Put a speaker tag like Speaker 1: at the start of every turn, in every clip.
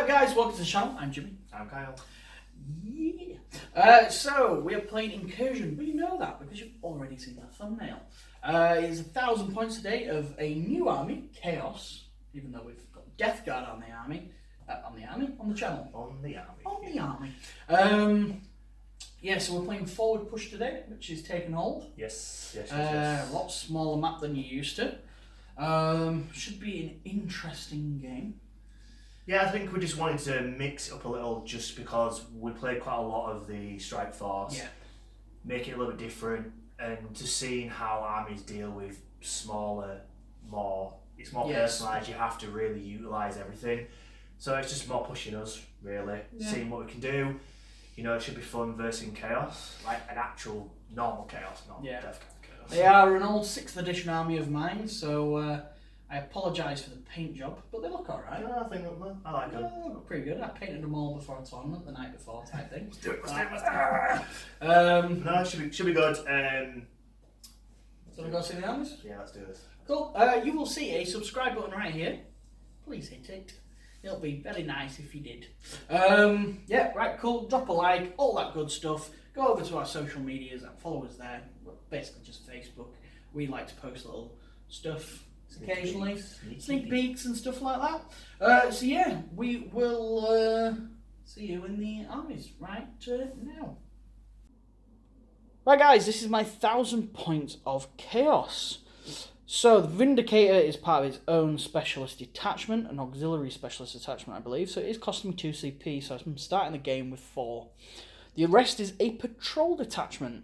Speaker 1: up guys, welcome to the channel. I'm Jimmy.
Speaker 2: I'm Kyle.
Speaker 1: Yeah. So we are playing Incursion, but you know that because you've already seen the thumbnail. It's 1,000 points today of a new army, Chaos, even though we've got Death Guard on the army. On the channel.
Speaker 2: On the army.
Speaker 1: On the army. Yeah, so we're playing Forward Push today, which is taking hold.
Speaker 2: Yes.
Speaker 1: A lot smaller map than you're used to. Should be an interesting game.
Speaker 2: Yeah, I think we just wanted to mix it up a little just because we played quite a lot of the Strike Force.
Speaker 1: Yeah.
Speaker 2: Make it a little bit different and just seeing how armies deal with smaller, it's more personalised, you have to really utilise everything. So it's just more pushing us, really, seeing what we can do. You know, it should be fun versus Chaos, like an actual normal Chaos, not Death Chaos.
Speaker 1: They are an old 6th edition army of mine, so I apologise for the paint job, but they look alright.
Speaker 2: Yeah, I think I like them.
Speaker 1: They look pretty good. I painted them all before a tournament the night before type thing.
Speaker 2: Let's do it. No, it should be good.
Speaker 1: So we go see the armies?
Speaker 2: Yeah, let's do this.
Speaker 1: Cool. You will see a subscribe button right here. Please hit it. It'll be very nice if you did. Yeah, right, cool. Drop a like, all that good stuff. Go over to our social medias and follow us there. We're basically just Facebook. We like to post little stuff occasionally, sneak peeks and stuff like that. So yeah, we will see you in the armies right now. Right guys, this is my 1,000 points of Chaos. So the Vindicator is part of its own specialist detachment, an auxiliary specialist detachment I believe, so it is costing me 2 CP, so I'm starting the game with 4. The rest is a patrol detachment.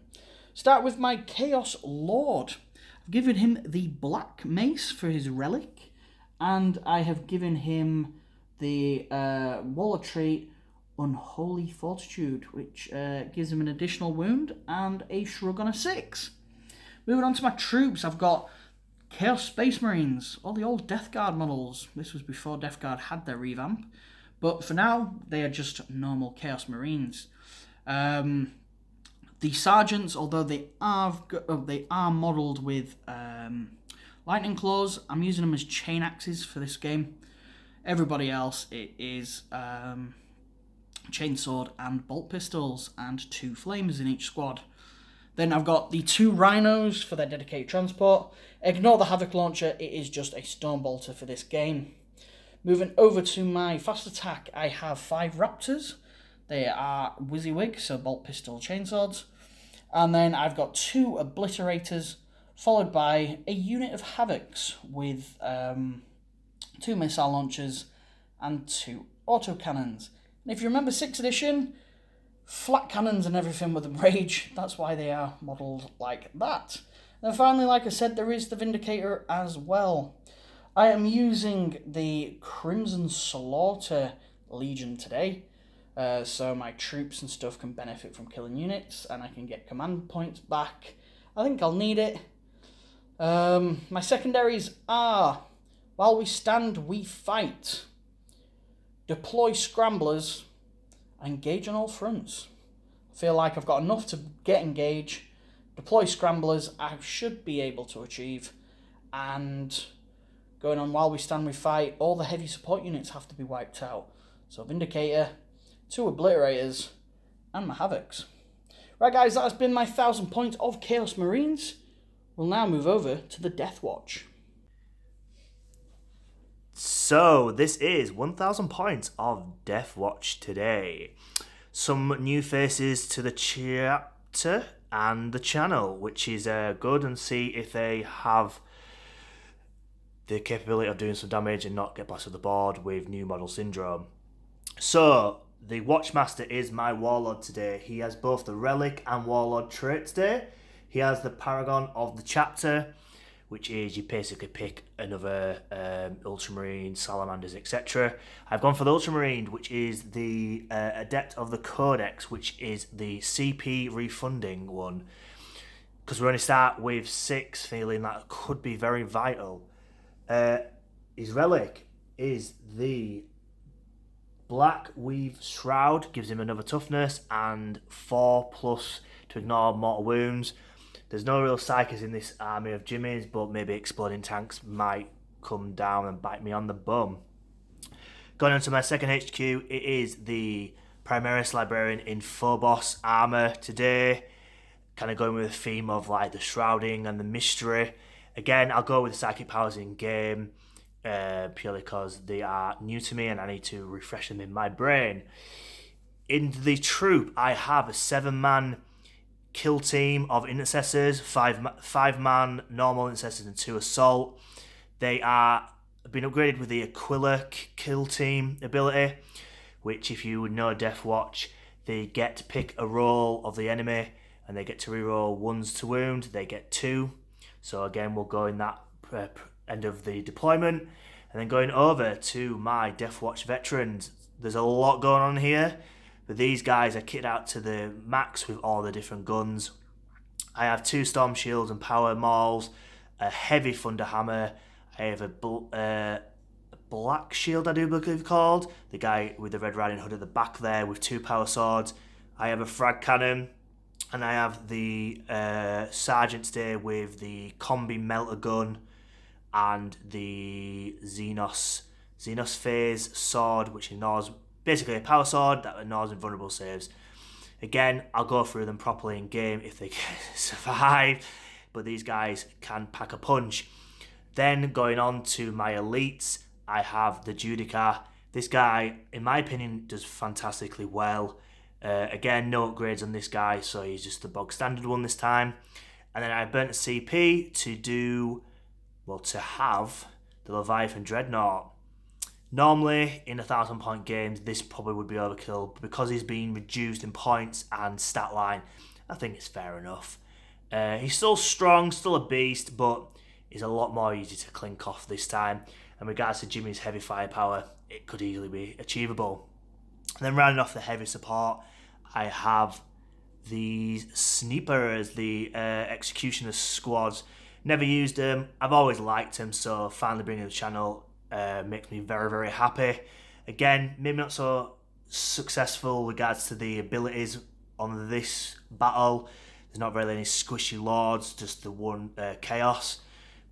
Speaker 1: Start with my Chaos Lord. I've given him the Black Mace for his relic, and I have given him the Warlord trait Unholy Fortitude, which gives him an additional wound and a shrug on a 6. Moving on to my troops, I've got Chaos Space Marines, all the old Death Guard models. This was before Death Guard had their revamp, but for now they are just normal Chaos Marines. The Sergeants, although they are modelled with lightning claws, I'm using them as chain axes for this game. Everybody else, it is chainsword and bolt pistols and 2 flames in each squad. Then I've got the 2 Rhinos for their dedicated transport. Ignore the Havoc Launcher, it is just a Storm Bolter for this game. Moving over to my fast attack, I have 5 Raptors. They are WYSIWYG, so bolt pistol chainswords. And then I've got 2 Obliterators, followed by a unit of Havocs with 2 missile launchers and 2 autocannons. And if you remember 6th edition, flat cannons and everything with a rage, that's why they are modelled like that. And finally, like I said, there is the Vindicator as well. I am using the Crimson Slaughter Legion today, so my troops and stuff can benefit from killing units, and I can get command points back. I think I'll need it. My secondaries are, while we stand, we fight. Deploy Scramblers, and engage on all fronts. I feel like I've got enough to get engage. Deploy Scramblers, I should be able to achieve. And going on while we stand, we fight, all the heavy support units have to be wiped out. So Vindicator, 2 Obliterators, and my Havocs. Right guys, that has been my 1,000 points of Chaos Marines. We'll now move over to the Deathwatch.
Speaker 2: So this is 1,000 points of Deathwatch today. Some new faces to the chapter and the channel, which is good, and see if they have the capability of doing some damage and not get blasted the board with new model syndrome. So the Watchmaster is my Warlord today. He has both the Relic and Warlord trait today. He has the Paragon of the chapter, which is you basically pick another Ultramarine, Salamanders, etc. I've gone for the Ultramarine, which is the Adept of the Codex, which is the CP refunding one. Because we only start with 6, feeling that could be very vital. His Relic is the Black Weave Shroud, gives him another toughness and 4+ to ignore mortal wounds. There's no real psychers in this army of Jimmy's, but maybe exploding tanks might come down and bite me on the bum. Going on to my second HQ, it is the Primaris Librarian in Phobos armor today. Kind of going with the theme of like the shrouding and the mystery. Again, I'll go with the psychic powers in game, purely because they are new to me and I need to refresh them in my brain. In the troop, I have a 7-man kill team of intercessors, 5-man normal intercessors and 2 assault. They are been upgraded with the Aquila kill team ability, which if you would know Deathwatch, they get to pick a roll of the enemy and they get to reroll 1s to wound. They get 2. So again, we'll go in that end of the deployment. And then going over to my Deathwatch veterans, there's a lot going on here. But these guys are kitted out to the max with all the different guns. I have 2 storm shields and power mauls, a heavy thunder hammer. I have a black shield, I do believe called. The guy with the Red Riding Hood at the back there with 2 power swords. I have a frag cannon. And I have the Sergeant today with the combi melter gun and the Xenos phase sword, which ignores basically a power sword that ignores invulnerable saves. Again, I'll go through them properly in game if they can survive, but these guys can pack a punch. Then going on to my elites, I have the Judica. This guy, in my opinion, does fantastically well. Again, no upgrades on this guy, so he's just the bog standard one this time. And then I burnt a CP to have the Leviathan Dreadnought. Normally, in 1,000-point games, this probably would be overkill, but because he's been reduced in points and stat line, I think it's fair enough. He's still strong, still a beast, but he's a lot more easy to clink off this time. In regards to Jimmy's heavy firepower, it could easily be achievable. And then rounding off the heavy support, I have these Sneepers, the Executioner squads. Never used them. I've always liked them, so finally bringing them to the channel makes me very, very happy. Again, maybe not so successful regards to the abilities on this battle. There's not really any squishy lords, just the one chaos.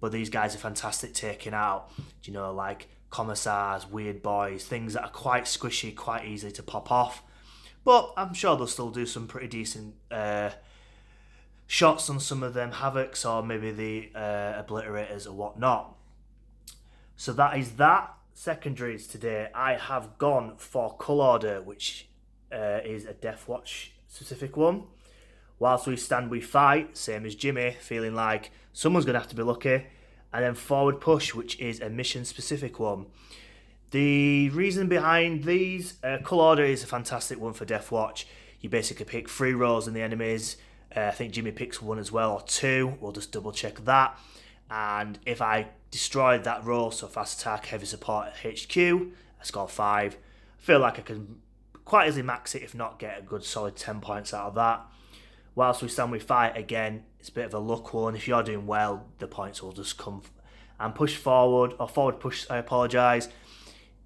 Speaker 2: But these guys are fantastic taking out, like commissars, weird boys, things that are quite squishy, quite easy to pop off. But I'm sure they'll still do some pretty decent shots on some of them Havocs or maybe the Obliterators or whatnot. So that is that. Secondaries today, I have gone for Cull Order, which is a Deathwatch specific one. Whilst we stand, we fight, same as Jimmy, feeling like someone's going to have to be lucky. And then Forward Push, which is a mission-specific one. The reason behind these, Cull Order is a fantastic one for Deathwatch. You basically pick 3 rolls in the enemies. I think Jimmy picks 1 as well, or 2. We'll just double-check that. And if I destroy that roll, so fast attack, heavy support at HQ, I score 5. I feel like I can quite easily max it, if not get a good solid 10 points out of that. Whilst we stand, we fight, again, it's a bit of a luck one. If you're doing well, the points will just come. And push forward, or forward push, I apologise,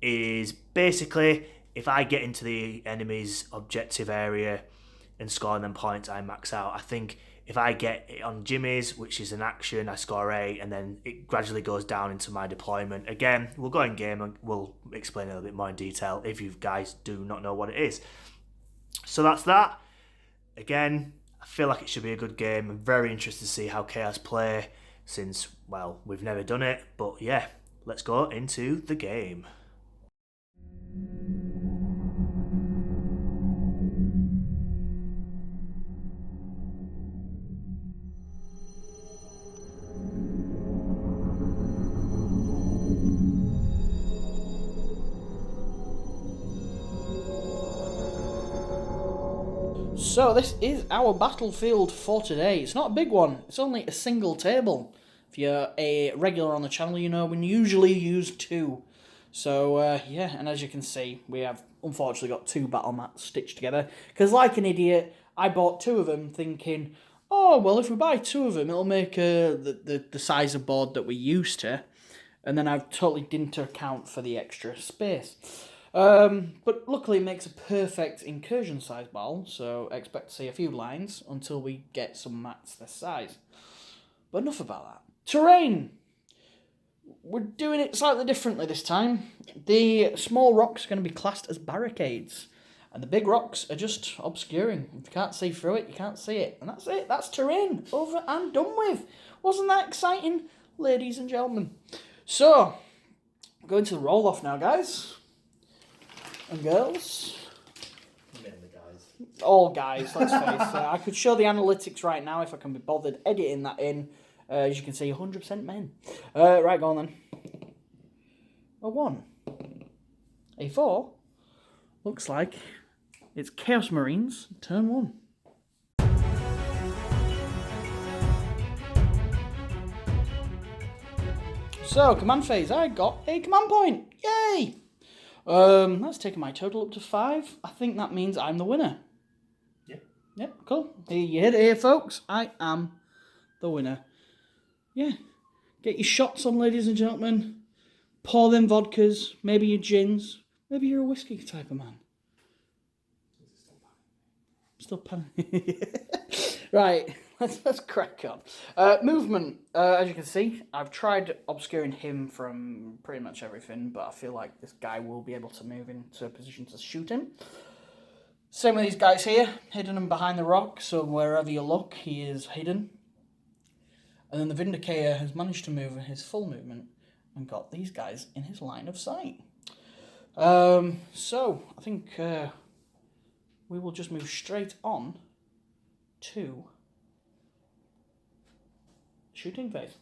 Speaker 2: is basically if I get into the enemy's objective area and score them points, I max out. I think if I get it on Jimmy's, which is an action, I score 8, and then it gradually goes down into my deployment. Again, we'll go in game and we'll explain it a little bit more in detail if you guys do not know what it is. So that's that. Again, I feel like it should be a good game. I'm very interested to see how Chaos play since, well, we've never done it. But yeah, let's go into the game.
Speaker 1: So this is our battlefield for today. It's not a big one. It's only a single table. If you're a regular on the channel, you know we usually use 2. So yeah, and as you can see, we have unfortunately got 2 battle mats stitched together. Because like an idiot, I bought 2 of them thinking, oh, well, if we buy 2 of them, it'll make the size of board that we're used to. And then I totally didn't account for the extra space. But luckily it makes a perfect incursion size ball, so expect to see a few lines until we get some mats this size. But enough about that. Terrain! we're doing it slightly differently this time. The small rocks are going to be classed as barricades. And the big rocks are just obscuring. If you can't see through it, you can't see it. And that's it. That's terrain. Over and done with. Wasn't that exciting, ladies and gentlemen? So, we're going to the roll-off now, guys. And girls.
Speaker 2: Mainly guys.
Speaker 1: All guys, let's face it. I could show the analytics right now if I can be bothered editing that in. As you can see, 100% men. Right, go on then. A 1. A 4. Looks like it's Chaos Marines, turn 1. So, command phase, I got a command point. Yay! That's taken my total up to 5. I think that means I'm the winner.
Speaker 2: Yeah.
Speaker 1: Yep, cool. You heard it here, folks. I am the winner. Yeah. Get your shots on, ladies and gentlemen. Pour them vodkas, maybe your gins. Maybe you're a whiskey type of man. Still panicking. Right, let's crack on. Movement. As you can see, I've tried obscuring him from pretty much everything, but I feel like this guy will be able to move into a position to shoot him. Same with these guys here, hidden and behind the rock, so wherever you look, he is hidden. And then the Vindicator has managed to move his full movement and got these guys in his line of sight. So, I think we will just move straight on to shooting phase.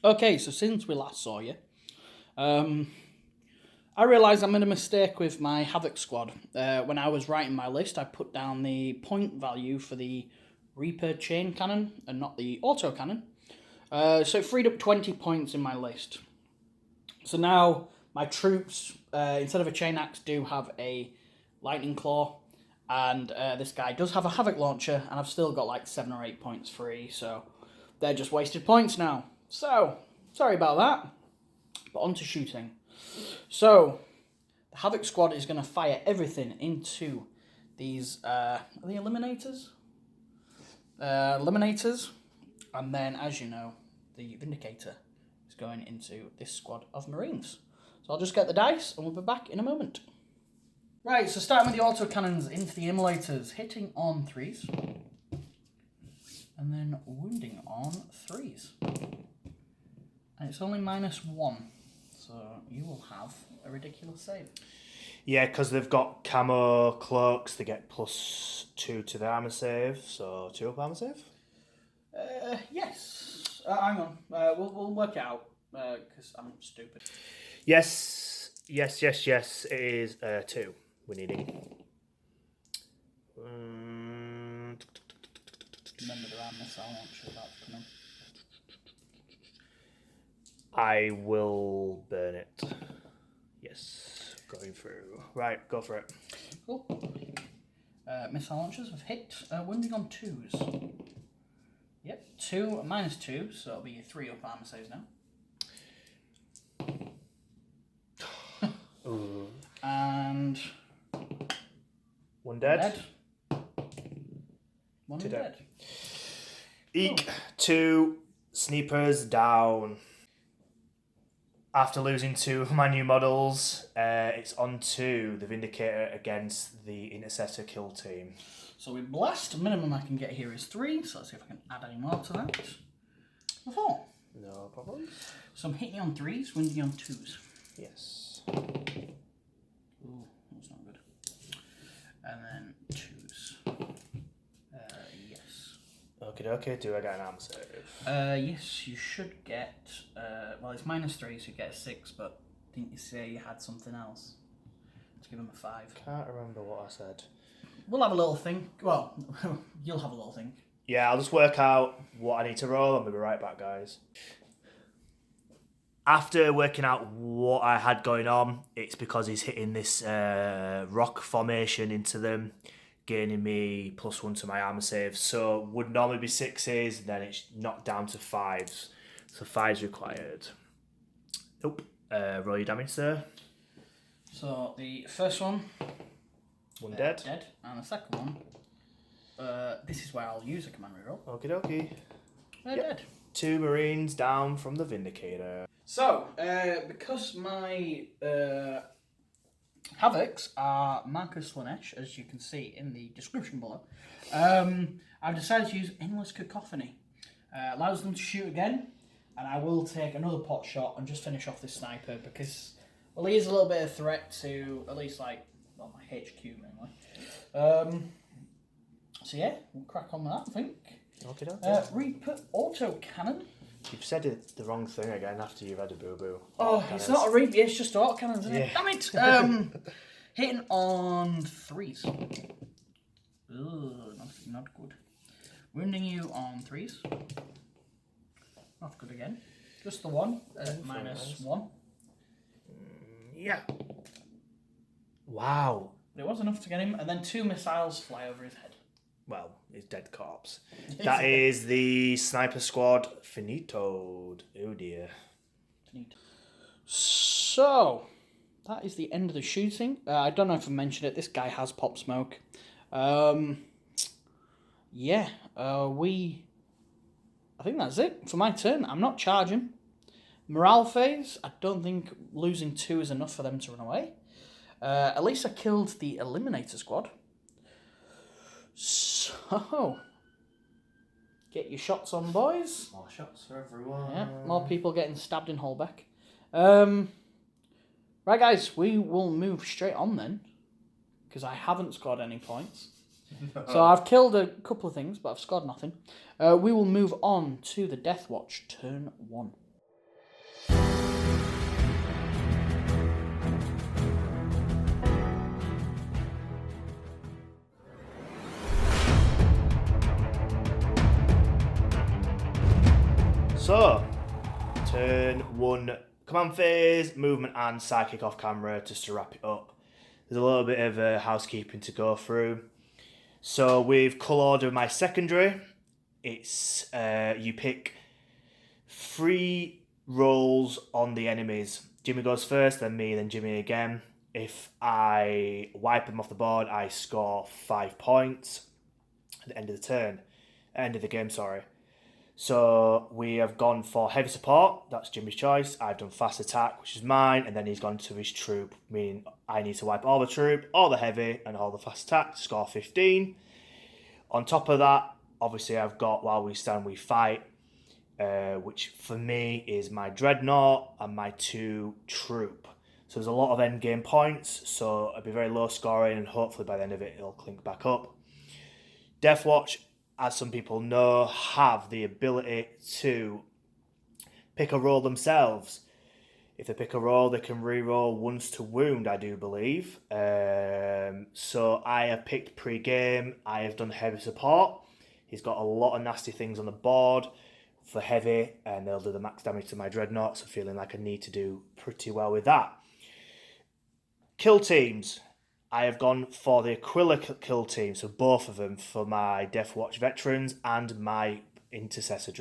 Speaker 1: Okay, so since we last saw you, I realised I made a mistake with my Havoc squad. When I was writing my list, I put down the point value for the Reaper chain cannon and not the auto cannon. So it freed up 20 points in my list. So now my troops, instead of a chain axe, do have a lightning claw, and this guy does have a havoc launcher, and I've still got like 7 or 8 points free, so they're just wasted points now. So, sorry about that, but on to shooting. So, the Havoc squad is going to fire everything into these, are they eliminators? Eliminators, and then, as you know, the Vindicator is going into this squad of Marines. So I'll just get the dice, and we'll be back in a moment. Right, so starting with the autocannons into the immolators, hitting on 3s, and then wounding on 3s. And it's only -1, so you will have a ridiculous save.
Speaker 2: Yeah, because they've got camo cloaks, they get +2 to their armor save, so 2 up armor save?
Speaker 1: Yes. Hang on, we'll work it out, because I'm stupid.
Speaker 2: Yes, it is 2 we're needing.
Speaker 1: Remember there are missile launchers about to come in.
Speaker 2: I will burn it. Yes, going through. Right, go for it.
Speaker 1: Cool. Missile launchers have hit, wounding on 2s. Yep, 2 -2, so it'll be 3 up armor saves now. And
Speaker 2: 1 dead.
Speaker 1: 1
Speaker 2: 2
Speaker 1: dead.
Speaker 2: Eek, 2 sneepers down. After losing 2 of my new models, it's on to the Vindicator against the Intercessor kill team.
Speaker 1: So we blast. Minimum I can get here is 3, so let's see if I can add any more to that. A 4.
Speaker 2: No problem.
Speaker 1: So I'm hitting on 3s, wounding on 2s.
Speaker 2: Yes.
Speaker 1: Ooh, that's not good. And then 2s. Yes.
Speaker 2: Okay, do I get an armor save?
Speaker 1: Yes, you should get, well, it's -3, so you get a 6, but didn't you say you had something else? To give him a 5.
Speaker 2: Can't remember what I said.
Speaker 1: We'll have a little think. Well, you'll have a little think.
Speaker 2: Yeah, I'll just work out what I need to roll and we'll be right back, guys. After working out what I had going on, it's because he's hitting this rock formation into them, gaining me +1 to my armor save. So would normally be 6s, then it's knocked down to 5s. So 5s required. Nope. Roll your damage, sir.
Speaker 1: So the first one.
Speaker 2: 1 dead.
Speaker 1: Dead. And the second one. This is where I'll use a command reroll.
Speaker 2: Okie dokie.
Speaker 1: They're
Speaker 2: Yep.
Speaker 1: dead.
Speaker 2: 2 Marines down from the Vindicator.
Speaker 1: So, because my Havocs are Marcus Slaanesh, as you can see in the description below, I've decided to use Endless Cacophony. Allows them to shoot again, and I will take another pot shot and just finish off this sniper because, well, he is a little bit of a threat to at least, like, well, my HQ mainly. So yeah, we'll crack on with that, I think.
Speaker 2: Okay,
Speaker 1: Reaper autocannon.
Speaker 2: You've said it the wrong thing again after you've had a boo-boo.
Speaker 1: Oh, it's not a Reaper, it's just autocannons, isn't it? Damn it! Hitting on 3s. Ugh, not good. Wounding you on 3s. Not good again. Just the 1 at -1.
Speaker 2: Yeah. Wow.
Speaker 1: But it was enough to get him, and then 2 missiles fly over his head.
Speaker 2: Well, his dead corpse. That is the sniper squad finitoed. Oh dear.
Speaker 1: So, that is the end of the shooting. I don't know if I mentioned it. This guy has pop smoke. Yeah, I think that's it for my turn. I'm not charging. Morale phase, I don't think losing 2 is enough for them to run away. At least I killed the Eliminator squad. So, get your shots on, boys.
Speaker 2: More shots for everyone.
Speaker 1: Yeah, more people getting stabbed in Holbeck. Right, guys, we will move straight on then, because I haven't scored any points. No. So I've killed a couple of things, but I've scored nothing. We will move on to the Deathwatch, turn 1.
Speaker 2: So, turn 1, command phase, movement and psychic off camera, just to wrap it up. There's a little bit of housekeeping to go through. So with colour order my secondary, it's you pick 3 rolls on the enemies. Jimmy goes first, then me, then Jimmy again. If I wipe them off the board, I score 5 points at the end of the turn. End of the game, sorry. So we have gone for heavy support, that's Jimmy's choice. I've done fast attack, which is mine, and then he's gone to his troop, meaning I need to wipe all the troop, all the heavy, and all the fast attack to score 15. On top of that, obviously I've got While We Stand, We Fight, which for me is my Dreadnought and my 2 troop. So there's a lot of endgame points, so it'll be very low scoring, and hopefully by the end of it, it'll clink back up. Deathwatch, as some people know, have the ability to pick a roll themselves. If they pick a roll, they can re-roll once to wound, I do believe. So I have picked pre-game. I have done heavy support. He's got a lot of nasty things on the board for heavy, and they'll do the max damage to my Dreadnought, so feeling like I need to do pretty well with that. Kill teams. I have gone for the Aquila kill team, so both of them for my Deathwatch veterans and my Intercessor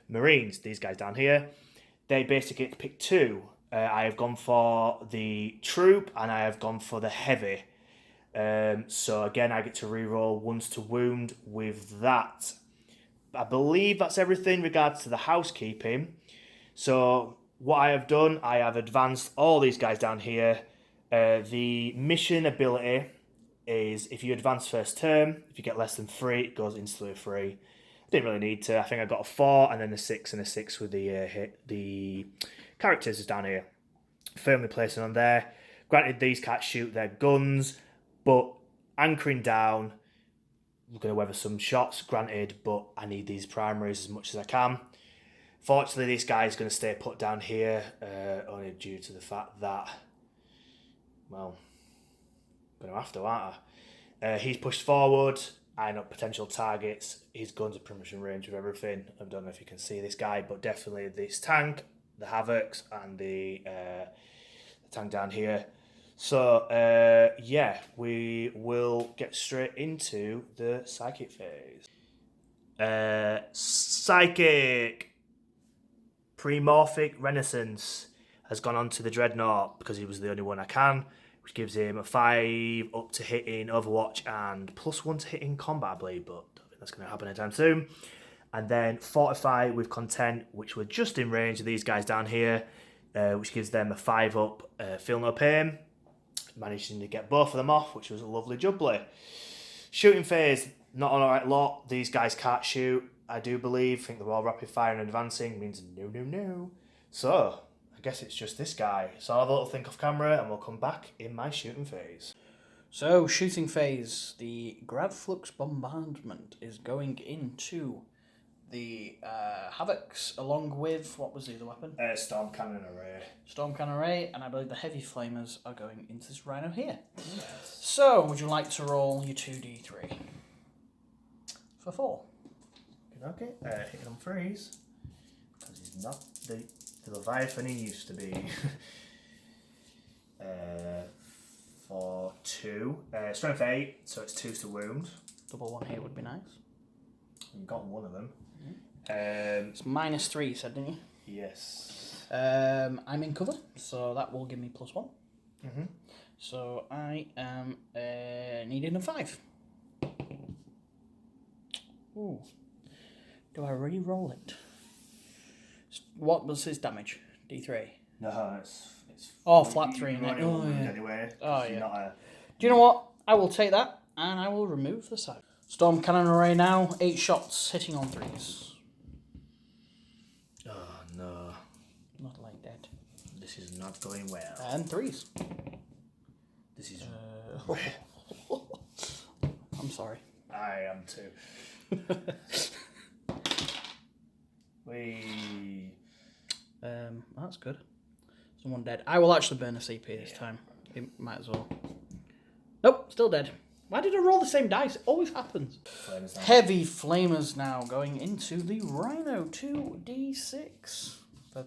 Speaker 2: Marines. These guys down here, they basically get to pick 2. I have gone for the troop and I have gone for the heavy. So again, I get to reroll once to wound with that. I believe that's everything in regards to the housekeeping. So what I have done, I have advanced all these guys down here. The mission ability is if you advance first turn, if you get less than 3, it goes instantly free. I didn't really need to. I think I got a 4 and then a 6 and a 6 with the characters is down here. Firmly placing on there. Granted, these can't shoot their guns, but anchoring down, I'm going to weather some shots, granted, but I need these primaries as much as I can. Fortunately, this guy's going to stay put down here, only due to the fact that, well, I'm going to have to, aren't I? He's pushed forward. I know potential targets. His guns are pretty much in range of everything. I don't know if you can see this guy, but definitely this tank, the Havocs, and the tank down here. So, yeah, we will get straight into the Psychic phase. Psychic. Premorphic Renaissance has gone on to the Dreadnought because he was the only one I can, which gives him a 5 up to hit in Overwatch and +1 to hit in combat, I believe, but I don't think that's going to happen anytime soon. And then Fortify with Content, which were just in range of these guys down here, which gives them a 5-up, feel no pain. Managing to get both of them off, which was a lovely jubbly. Shooting phase, not an alright lot. These guys can't shoot, I do believe. I think they're all rapid fire and advancing, means no. So, I guess it's just this guy. So I'll have a little think off camera and we'll come back in my shooting phase.
Speaker 1: So, shooting phase, the Gravflux Bombardment is going into the Havocs, along with, what was the other weapon?
Speaker 2: Storm Cannon Array.
Speaker 1: Storm Cannon Array, and I believe the Heavy Flamers are going into this Rhino here.
Speaker 2: Yes.
Speaker 1: So, would you like to roll your 2d3? For 4.
Speaker 2: Okay, hitting on freeze. Because he's not the Leviathan he used to be. For 2. Strength 8, so it's 2 to wound.
Speaker 1: Double one here would be nice.
Speaker 2: You've got one of them.
Speaker 1: It's -3, you said, didn't you?
Speaker 2: Yes.
Speaker 1: I'm in cover, so that will give me +1.
Speaker 2: Mm-hmm.
Speaker 1: So I am needing a 5. Ooh. Do I re-roll it? What was his damage? D3?
Speaker 2: No, it's
Speaker 1: flat 3.
Speaker 2: Oh, yeah. Anyway,
Speaker 1: oh, yeah.
Speaker 2: Not a...
Speaker 1: Do you know what? I will take that, and I will remove the side. Storm Cannon Array now, 8 shots, hitting on 3s.
Speaker 2: Oh, no.
Speaker 1: Not like that.
Speaker 2: This is not going well.
Speaker 1: And 3s.
Speaker 2: This is...
Speaker 1: I'm sorry.
Speaker 2: I am too.
Speaker 1: That's good. Someone dead. I will actually burn a CP this time. It might as well. Nope, still dead. Why did I roll the same dice? It always happens. Heavy Flamers now going into the Rhino. 2d6 for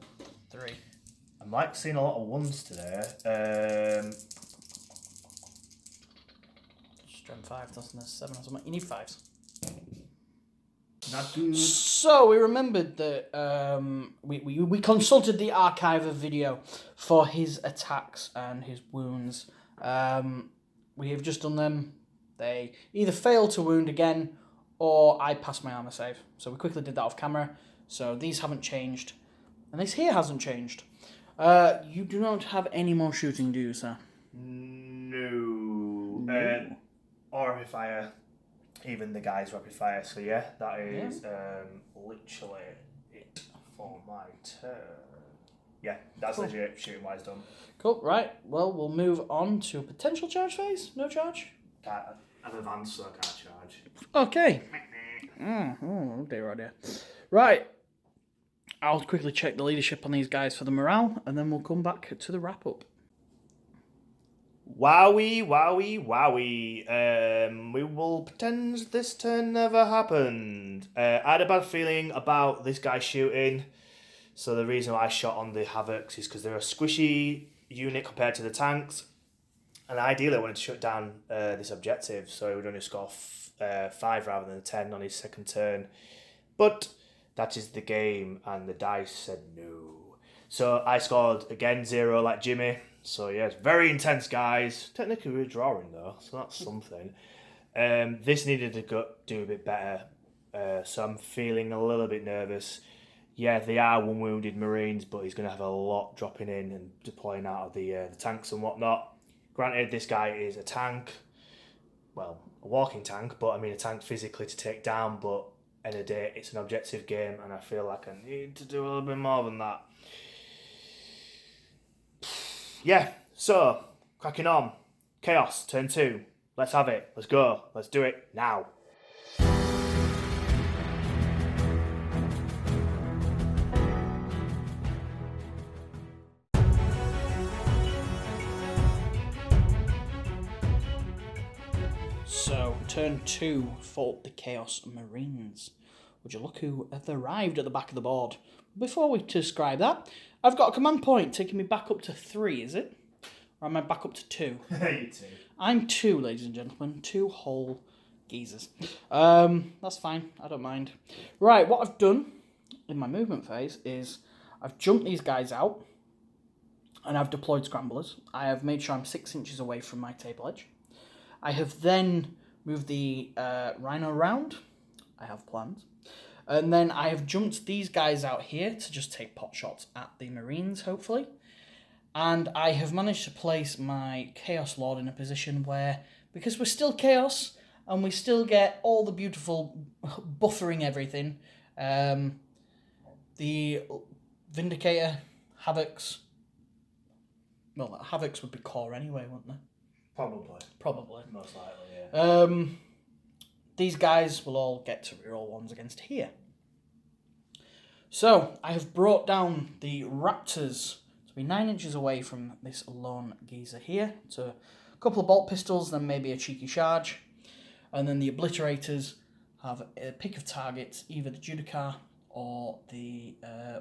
Speaker 1: 3.
Speaker 2: I'm like seeing a lot of 1s today.
Speaker 1: Strength 5, doesn't it? 7 or something. You need 5s.
Speaker 2: Not good.
Speaker 1: So we remembered that we consulted the archive of video for his attacks and his wounds. We have just done them. They either failed to wound again, or I passed my armor save. So we quickly did that off camera. So these haven't changed, and this here hasn't changed. You do not have any more shooting, do you, sir?
Speaker 2: No. Or rapid fire. Even the guys rapid fire. So yeah, that is literally it for my turn. Yeah, that's legit. Shooting wise done.
Speaker 1: Cool. Right. Well, we'll move on to a potential charge phase. No charge.
Speaker 2: I'm advanced, so I can't charge.
Speaker 1: Okay. Oh dear, oh dear. Right. I'll quickly check the leadership on these guys for the morale, and then we'll come back to the wrap up.
Speaker 2: Wowie. We will pretend this turn never happened. I had a bad feeling about this guy shooting, so the reason why I shot on the Havocs is because they're a squishy unit compared to the tanks, and ideally I wanted to shut down this objective, so he would only score 5 rather than 10 on his second turn. But that is the game, and the dice said no. So I scored again 0 like Jimmy. So yeah, it's very intense, guys. Technically we're drawing though, so that's something. This needed to do a bit better, so I'm feeling a little bit nervous. Yeah, they are 1 wounded Marines, but he's going to have a lot dropping in and deploying out of the tanks and whatnot. Granted, this guy is a tank, well, a walking tank, but I mean a tank physically to take down, but end of the day, it's an objective game, and I feel like I need to do a little bit more than that. Yeah, so, cracking on. Chaos, turn 2. Let's have it. Let's go. Let's do it now.
Speaker 1: So, turn 2, fought the Chaos Marines. Would you look who have arrived at the back of the board? Before we describe that, I've got a command point taking me back up to 3, is it? Or am I back up to 2?
Speaker 2: You 2.
Speaker 1: I'm 2, ladies and gentlemen. 2 whole geezers. That's fine. I don't mind. Right, what I've done in my movement phase is I've jumped these guys out and I've deployed scramblers. I have made sure I'm 6 inches away from my table edge. I have then moved the Rhino around. I have plans. And then I have jumped these guys out here to just take pot shots at the Marines, hopefully. And I have managed to place my Chaos Lord in a position where, because we're still Chaos, and we still get all the beautiful buffering everything, the Vindicator, Havocs, well, Havocs would be core anyway, wouldn't they? Probably.
Speaker 2: Most likely, yeah.
Speaker 1: These guys will all get to reroll ones against here. So, I have brought down the Raptors to be 9 inches away from this lone geezer here. So, a couple of bolt pistols, then maybe a cheeky charge. And then the Obliterators have a pick of targets, either the Judicar or the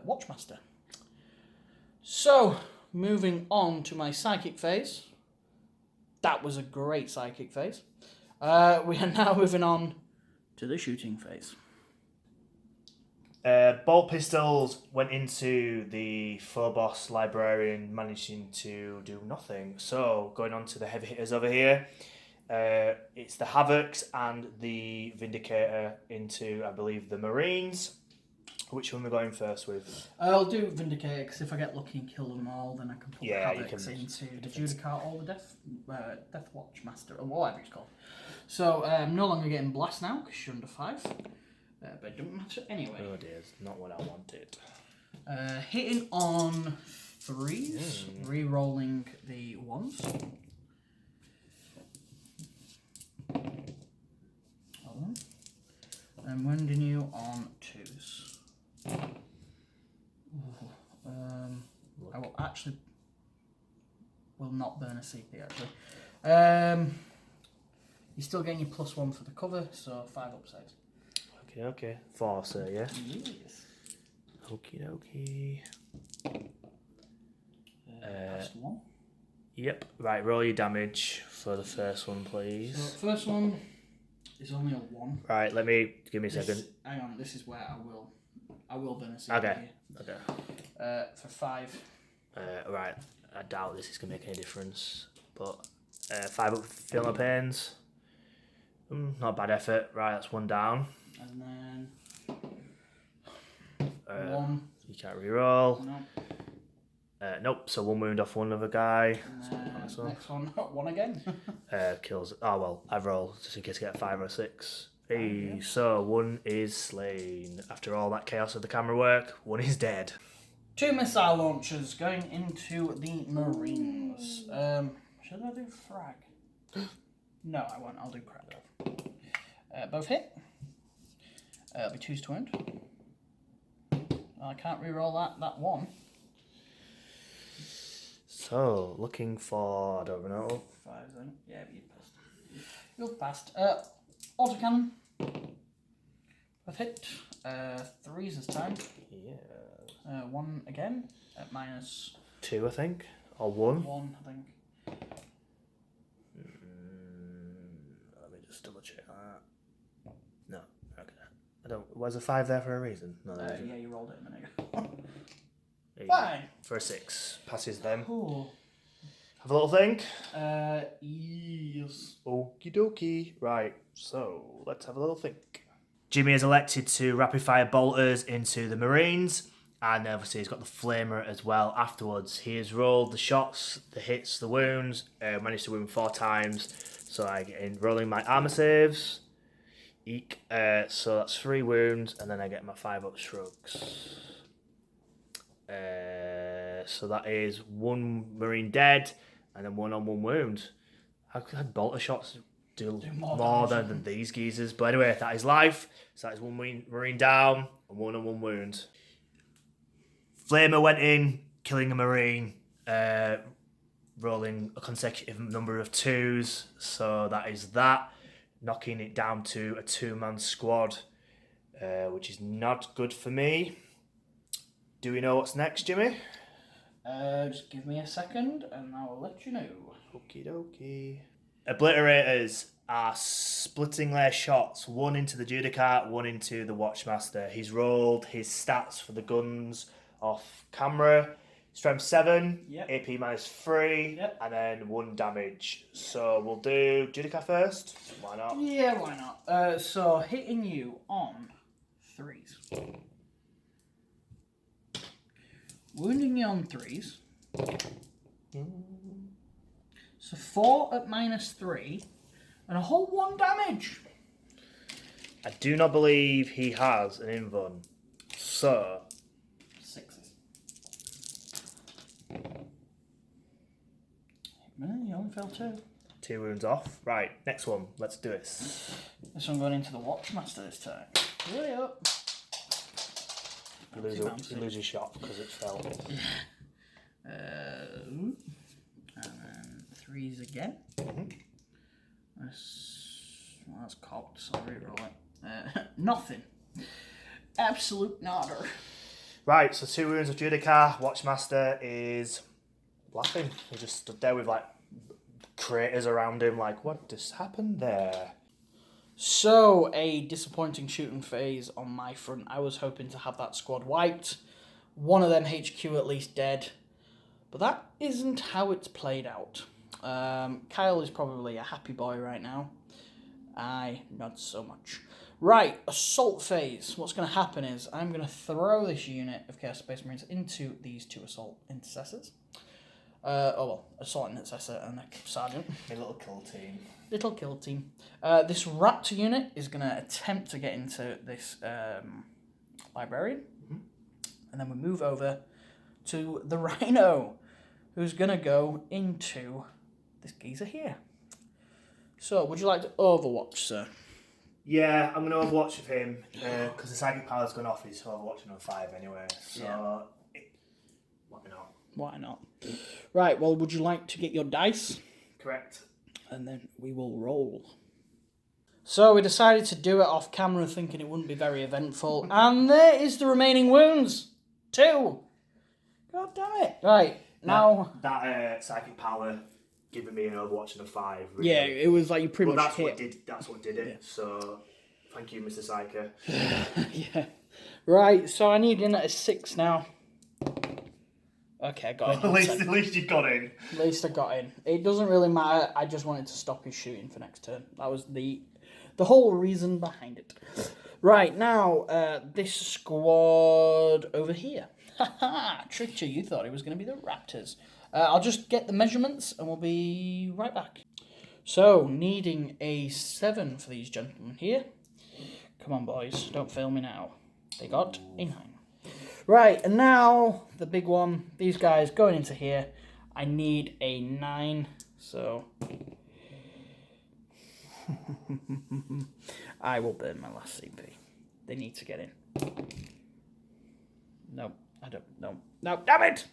Speaker 1: Watchmaster. So, moving on to my Psychic phase. That was a great Psychic phase. We are now moving on to the shooting phase.
Speaker 2: Bolt pistols went into the Phobos Librarian, managing to do nothing. So, going on to the heavy hitters over here. It's the Havocs and the Vindicator into, I believe, the Marines. Which one are we going first with?
Speaker 1: I'll do Vindicator, because if I get lucky and kill them all, then I can put the Havocs
Speaker 2: can,
Speaker 1: into the Judicar or the Deathwatch Master, or whatever it's called. So, I'm no longer getting blast now, because you're under 5. But it doesn't matter anyway.
Speaker 2: Oh dear, it's not what I wanted.
Speaker 1: Hitting on 3s, re-rolling the 1s. And wounding you on 2s. I will actually not burn a CP actually. You're still getting your +1 for the cover, so 5 upsides.
Speaker 2: Okay. 4, sir, yeah?
Speaker 1: Yes.
Speaker 2: Okie dokie.
Speaker 1: Last one.
Speaker 2: Yep. Right, roll your damage for the first one, please.
Speaker 1: So first one is only a 1.
Speaker 2: Right, give me a second.
Speaker 1: Hang on, this is where I will burn a CP
Speaker 2: Okay.
Speaker 1: here. For 5.
Speaker 2: Right, I doubt this is going to make any difference, but 5 up, feel my pains. Not a bad effort. Right, that's 1 down.
Speaker 1: And then 1.
Speaker 2: You can't reroll.
Speaker 1: No.
Speaker 2: Nope, so 1 wound off one other guy.
Speaker 1: Next one, 1 again.
Speaker 2: Kills. Oh well, I've rolled just in case I get a 5 or a 6. Hey, so 1 is slain. After all that chaos of the camera work, 1 is dead.
Speaker 1: 2 missile launchers going into the Marines. Should I do frag? No, I won't. I'll do crack. Both hit. It'll be 2s to wound. I can't re-roll that 1.
Speaker 2: So, looking for, I don't know.
Speaker 1: 5 then. Yeah, but you passed. Autocannon. Both hit. 3s this time.
Speaker 2: Yeah.
Speaker 1: 1 again at -2,
Speaker 2: I think. Or 1.
Speaker 1: 1, I think.
Speaker 2: Let me just double check that. No, okay. I don't. Was a 5 there for a reason? No,
Speaker 1: Yeah, you rolled it a minute ago.
Speaker 2: Hey,
Speaker 1: Fine.
Speaker 2: for a 6. Passes them.
Speaker 1: Cool.
Speaker 2: Have a little think.
Speaker 1: Yes.
Speaker 2: Okie dokie. Right, so let's have a little think. Jimmy has elected to rapid fire bolters into the Marines, and obviously he's got the flamer as well afterwards. He has rolled the shots, the hits, the wounds, managed to wound 4 times, so I get in rolling my armor saves. Eek. So that's 3 wounds, and then I get my 5 up shrugs. So that is 1 Marine dead, and then 1 on 1 wound. How could bolter shots do more than these geezers? But anyway, that is life. So that is 1 Marine down and 1 on 1 wound. Flamer went in, killing a Marine, rolling a consecutive number of 2s. So that is that, knocking it down to a 2-man squad, which is not good for me. Do we know what's next, Jimmy?
Speaker 1: Just give me a second and I will let you know.
Speaker 2: Okie dokie. Obliterators are splitting their shots, 1 into the Judicar, 1 into the Watchmaster. He's rolled his stats for the guns off camera. Strength 7,
Speaker 1: yep.
Speaker 2: AP -3,
Speaker 1: yep.
Speaker 2: And then 1 damage. So we'll do Judicar first. Why not?
Speaker 1: Yeah, why not? So hitting you on 3s. Wounding you on 3s. So 4 at -3, and a whole 1 damage.
Speaker 2: I do not believe he has an invuln. So
Speaker 1: 6s. You only fell 2.
Speaker 2: 2 wounds off. Right, next one. Let's do this.
Speaker 1: This one going into the Watchmaster this time. Hurry up.
Speaker 2: You lose your shot because it fell.
Speaker 1: And then 3s again. That's cocked, so I'll reroll it. Nothing. Absolute nodder.
Speaker 2: Right, so 2 wounds of Judica. Watchmaster is laughing. He just stood there with like craters around him, like, what just happened there?
Speaker 1: So, a disappointing shooting phase on my front. I was hoping to have that squad wiped. One of them HQ at least dead. But that isn't how it's played out. Kyle is probably a happy boy right now. I, not so much. Right, assault phase. What's going to happen is I'm going to throw this unit of Chaos Space Marines into these 2 assault intercessors. Assault intercessor and a sergeant.
Speaker 2: A little kill team.
Speaker 1: Little kill team. This raptor unit is going to attempt to get into this librarian. And then we move over to the rhino, who's going to go into this geezer here. So, would you like to overwatch, sir?
Speaker 2: Yeah, I'm going to overwatch with him because the psychic power's gone off his overwatching on 5 anyway. So, why not?
Speaker 1: Why not? Right, well, would you like to get your dice?
Speaker 2: Correct.
Speaker 1: And then we will roll. So we decided to do it off camera thinking it wouldn't be very eventful. And there is the remaining wounds. 2. God damn it. Right, now...
Speaker 2: That psychic power giving me an overwatching of 5. Really.
Speaker 1: Yeah, it was like you pretty much
Speaker 2: that's
Speaker 1: hit.
Speaker 2: That's what did it. Yeah. So, thank you, Mr. Psyker.
Speaker 1: Yeah. Right, so I need in at a 6 now. Okay, I got in.
Speaker 2: At least you got in.
Speaker 1: At least I got in. It doesn't really matter. I just wanted to stop his shooting for next turn. That was the whole reason behind it. Right, now, this squad over here. Haha, tricked you. You thought it was going to be the Raptors. I'll just get the measurements and we'll be right back. So, needing a 7 for these gentlemen here. Come on, boys. Don't fail me now. They got a 9. Right, and now the big one. These guys going into here. I need a 9. So, I will burn my last CP. They need to get in. No, I don't. No, damn it!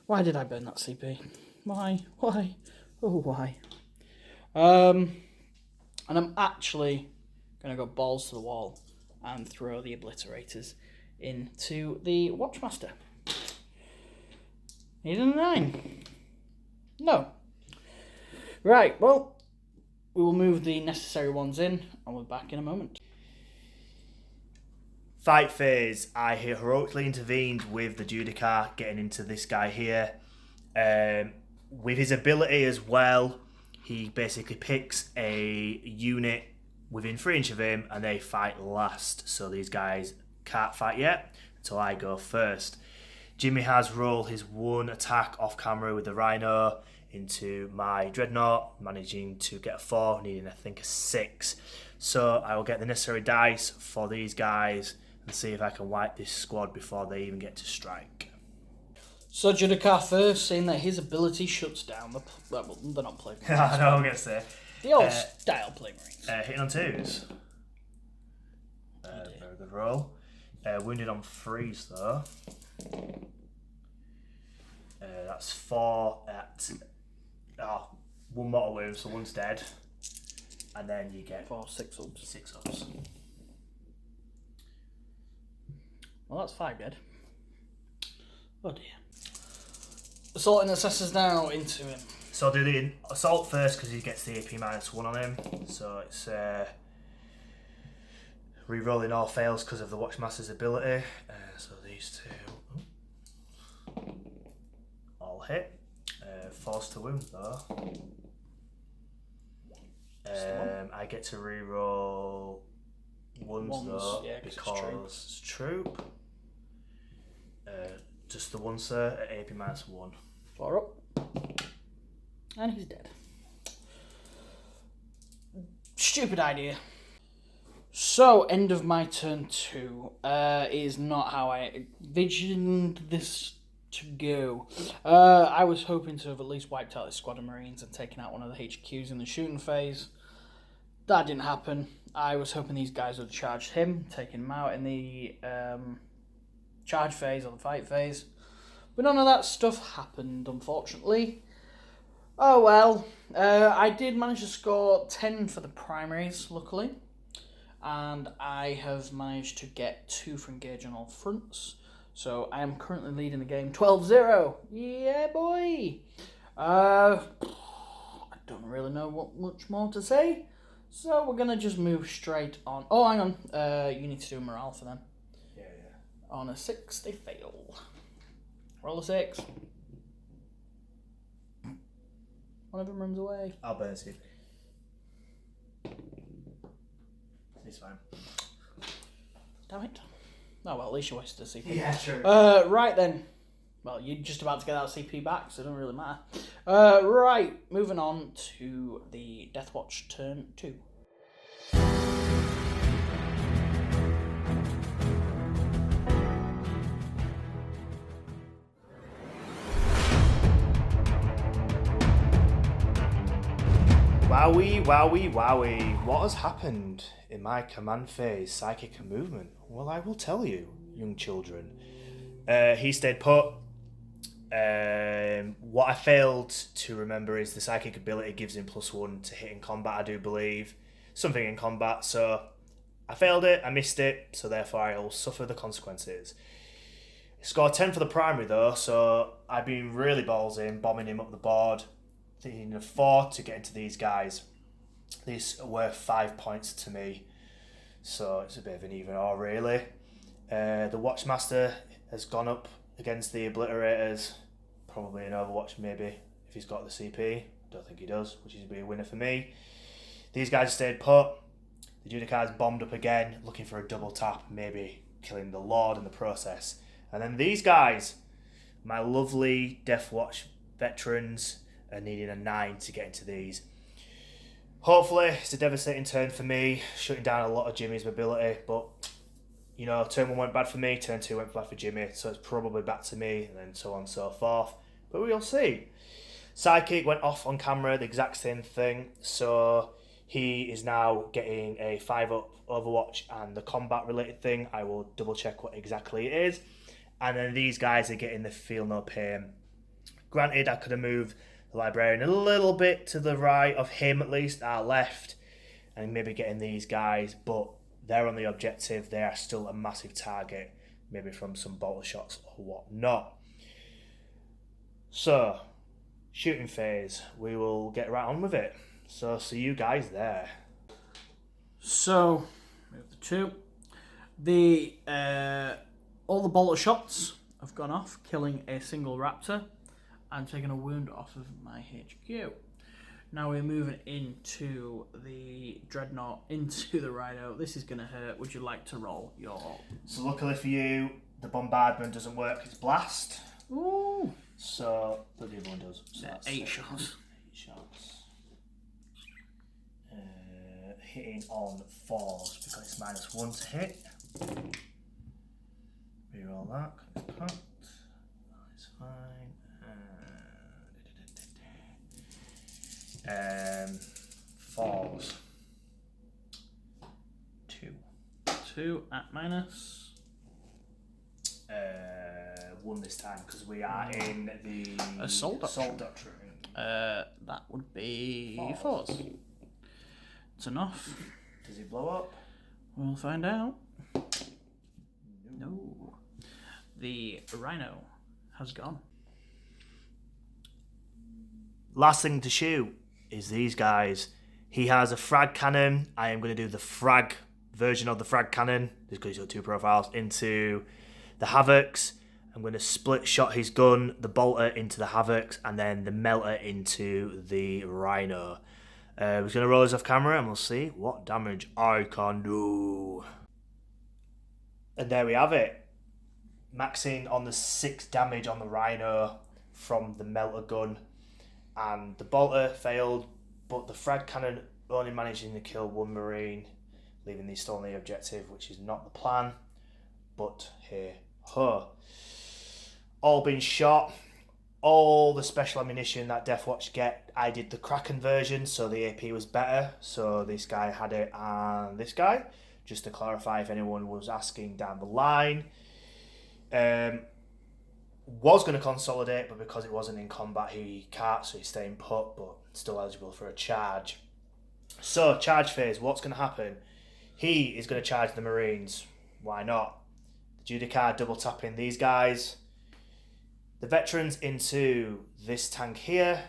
Speaker 1: Why did I burn that CP? Why? Oh, why? And I'm actually going to go balls to the wall and throw the obliterators into the Watchmaster. Need a 9. No. Right, well, we will move the necessary ones in and we'll be back in a moment.
Speaker 2: Fight phase. I heroically intervened with the Judica getting into this guy here. With his ability as well, he basically picks a unit within 3 inches of him and they fight last. So these guys can't fight yet until I go first. Jimmy has rolled his 1 attack off camera with the Rhino into my Dreadnought, managing to get a 4, needing I think a 6. So I will get the necessary dice for these guys and see if I can wipe this squad before they even get to strike.
Speaker 1: So Judica first, saying that his ability shuts down the... Well, they're not Plague Marines.
Speaker 2: I know, I'm going to say.
Speaker 1: The old style Plague Marines.
Speaker 2: Hitting on 2s. Very good roll. Wounded on 3s though. That's 4 at... 1 mortal wound, so 1's dead. And then you get
Speaker 1: 4 6-ups.
Speaker 2: 6-ups.
Speaker 1: Well, that's 5 dead. Oh dear. Assault and assessors now into him.
Speaker 2: So I'll do the assault first because he gets the AP -1 on him. So it's re-rolling all fails because of the Watchmaster's ability. So these 2 all hit. Forced to wound though. I get to re-roll Ones though,
Speaker 1: yeah,
Speaker 2: because it's troop. Just the one, sir, at AP -1.
Speaker 1: 4 up. And he's dead. Stupid idea. So, end of my turn 2 is not how I envisioned this to go. I was hoping to have at least wiped out this squad of Marines and taken out one of the HQs in the shooting phase. That didn't happen. I was hoping these guys would have charged him, taken him out in the charge phase or the fight phase. But none of that stuff happened, unfortunately. Oh well. I did manage to score 10 for the primaries, luckily. And I have managed to get 2 for engage on all fronts. So I am currently leading the game 12-0. Yeah, boy. I don't really know what much more to say. So we're going to just move straight on. Oh, hang on. You need to do a morale for them.
Speaker 2: Yeah.
Speaker 1: On a 6, they fail. Roll a 6. One of them runs away.
Speaker 2: I'll burn it. It's fine.
Speaker 1: Damn it. Oh, well, at least you wasted a CP.
Speaker 2: Yeah, true.
Speaker 1: Right then. Well, you're just about to get that CP back, so it doesn't really matter. Right, moving on to the Deathwatch turn 2.
Speaker 2: Wowie, wowie, wowie. What has happened in my command phase, psychic and movement? Well, I will tell you, young children. He stayed put. What I failed to remember is the psychic ability gives him +1 to hit in combat, I do believe. Something in combat, so I failed it, I missed it, so therefore I will suffer the consequences. Scored 10 for the primary though, so I've been really balls in, bombing him up the board, thinking of 4 to get into these guys. These are worth 5 points to me, so it's a bit of an even or really. The Watchmaster has gone up against the Obliterators, probably an Overwatch maybe, if he's got the CP. Don't think he does, which is be a winner for me. These guys stayed put. The Judicar's bombed up again, looking for a double tap, maybe killing the Lord in the process. And then these guys, my lovely Deathwatch veterans, are needing a 9 to get into these. Hopefully, it's a devastating turn for me, shutting down a lot of Jimmy's mobility, but you know, turn 1 went bad for me, turn 2 went bad for Jimmy, so it's probably back to me, and then so on and so forth. But we'll see. Sidekick went off on camera, the exact same thing, so he is now getting a 5-up Overwatch, and the combat related thing, I will double check what exactly it is. And then these guys are getting the feel no pain. Granted, I could have moved the Librarian a little bit to the right of him, at least, our left, and maybe getting these guys, but they're on the objective, they are still a massive target, maybe from some bolter shots or whatnot. So, shooting phase, we will get right on with it. So, see you guys there.
Speaker 1: So, move the 2. The all the bolter shots have gone off, killing a single raptor and taking a wound off of my HQ. Now we're moving into the Dreadnought, into the Rhino. This is going to hurt. Would you like to roll your...
Speaker 2: So luckily for you, the bombardment doesn't work, it's blast.
Speaker 1: Ooh.
Speaker 2: So, but the other one does. So that's
Speaker 1: 8 shots.
Speaker 2: 8 shots. Hitting on 4s because it's -1 to hit. Reroll that, it's packed. That's fine. 4s. 2.
Speaker 1: 2 at minus.
Speaker 2: 1 this time because we are in the
Speaker 1: Assault
Speaker 2: Doctrine.
Speaker 1: That would be 4s. It's enough.
Speaker 2: Does he blow up?
Speaker 1: We'll find out. No. The Rhino has gone.
Speaker 2: Last thing to shoot is these guys. He has a frag cannon. I am going to do the frag version of the frag cannon, just because he's got 2 profiles, into the Havocs. I'm going to split shot his gun, the bolter into the Havocs, and then the melter into the Rhino. We're going to roll this off camera and we'll see what damage I can do. And there we have it. Maxing on the 6 damage on the Rhino from the melter gun. And the bolter failed, but the frag cannon only managing to kill 1 marine, leaving these still on the objective, which is not the plan. But here, all been shot. All the special ammunition that Deathwatch get, I did the Kraken version, so the AP was better. So this guy had it, and this guy, just to clarify if anyone was asking down the line. Was going to consolidate, but because it wasn't in combat, he can't, so he's staying put, but still eligible for a charge. So, charge phase, what's going to happen? He is going to charge the Marines. Why not? The Judicar double tapping these guys. The veterans into this tank here,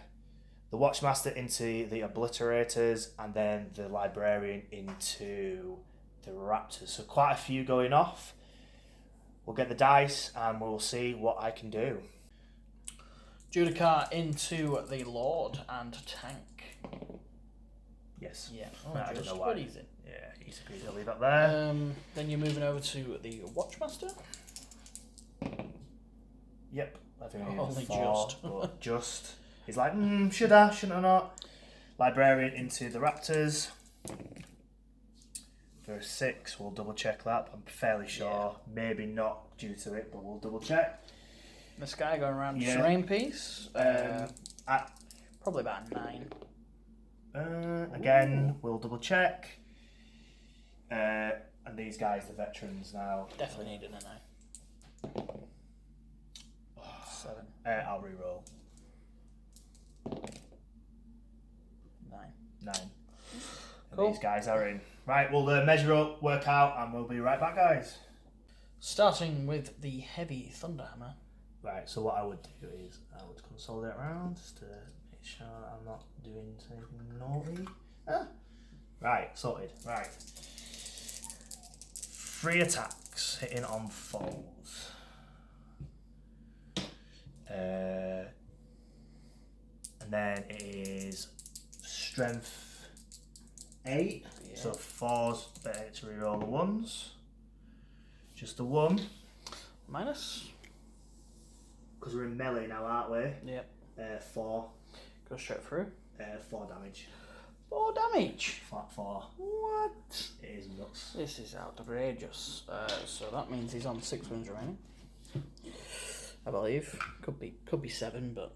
Speaker 2: the Watchmaster into the Obliterators, and then the Librarian into the Raptors. So quite a few going off. We'll get the dice and we'll see what I can do.
Speaker 1: Judicar into the Lord and tank.
Speaker 2: Yes.
Speaker 1: Yeah.
Speaker 2: I don't know why.
Speaker 1: Easy.
Speaker 2: Yeah, easy. I'll leave that there.
Speaker 1: Then you're moving over to the Watchmaster.
Speaker 2: Yep. I think
Speaker 1: Only
Speaker 2: 4,
Speaker 1: just.
Speaker 2: but just. He's like, should I? Shouldn't I not? Librarian into the Raptors. For a 6, we'll double check that. I'm fairly sure. Yeah. Maybe not due to it, but we'll double check.
Speaker 1: This guy going around terrain piece. Probably about 9.
Speaker 2: Again, we'll double check. And these guys, the veterans now.
Speaker 1: Definitely needing a 9. 7.
Speaker 2: I'll re-roll. 9.
Speaker 1: Cool.
Speaker 2: These guys are in. Right, we'll measure up, work out, and we'll be right back, guys.
Speaker 1: Starting with the heavy Thunderhammer.
Speaker 2: Right, so what I would do is I would consolidate around just to make sure I'm not doing anything naughty. Right, sorted. Right. 3 attacks hitting on foes. And then it is strength 8. Yeah. So 4's better to reroll the 1s. Just the 1.
Speaker 1: Minus.
Speaker 2: Because we're in melee now, aren't we?
Speaker 1: Yep.
Speaker 2: 4.
Speaker 1: Go straight through.
Speaker 2: 4 damage.
Speaker 1: 4 damage?
Speaker 2: Flat 4.
Speaker 1: What?
Speaker 2: It is nuts.
Speaker 1: This is outrageous. So that means he's on 6 wounds remaining. I believe. Could be 7, but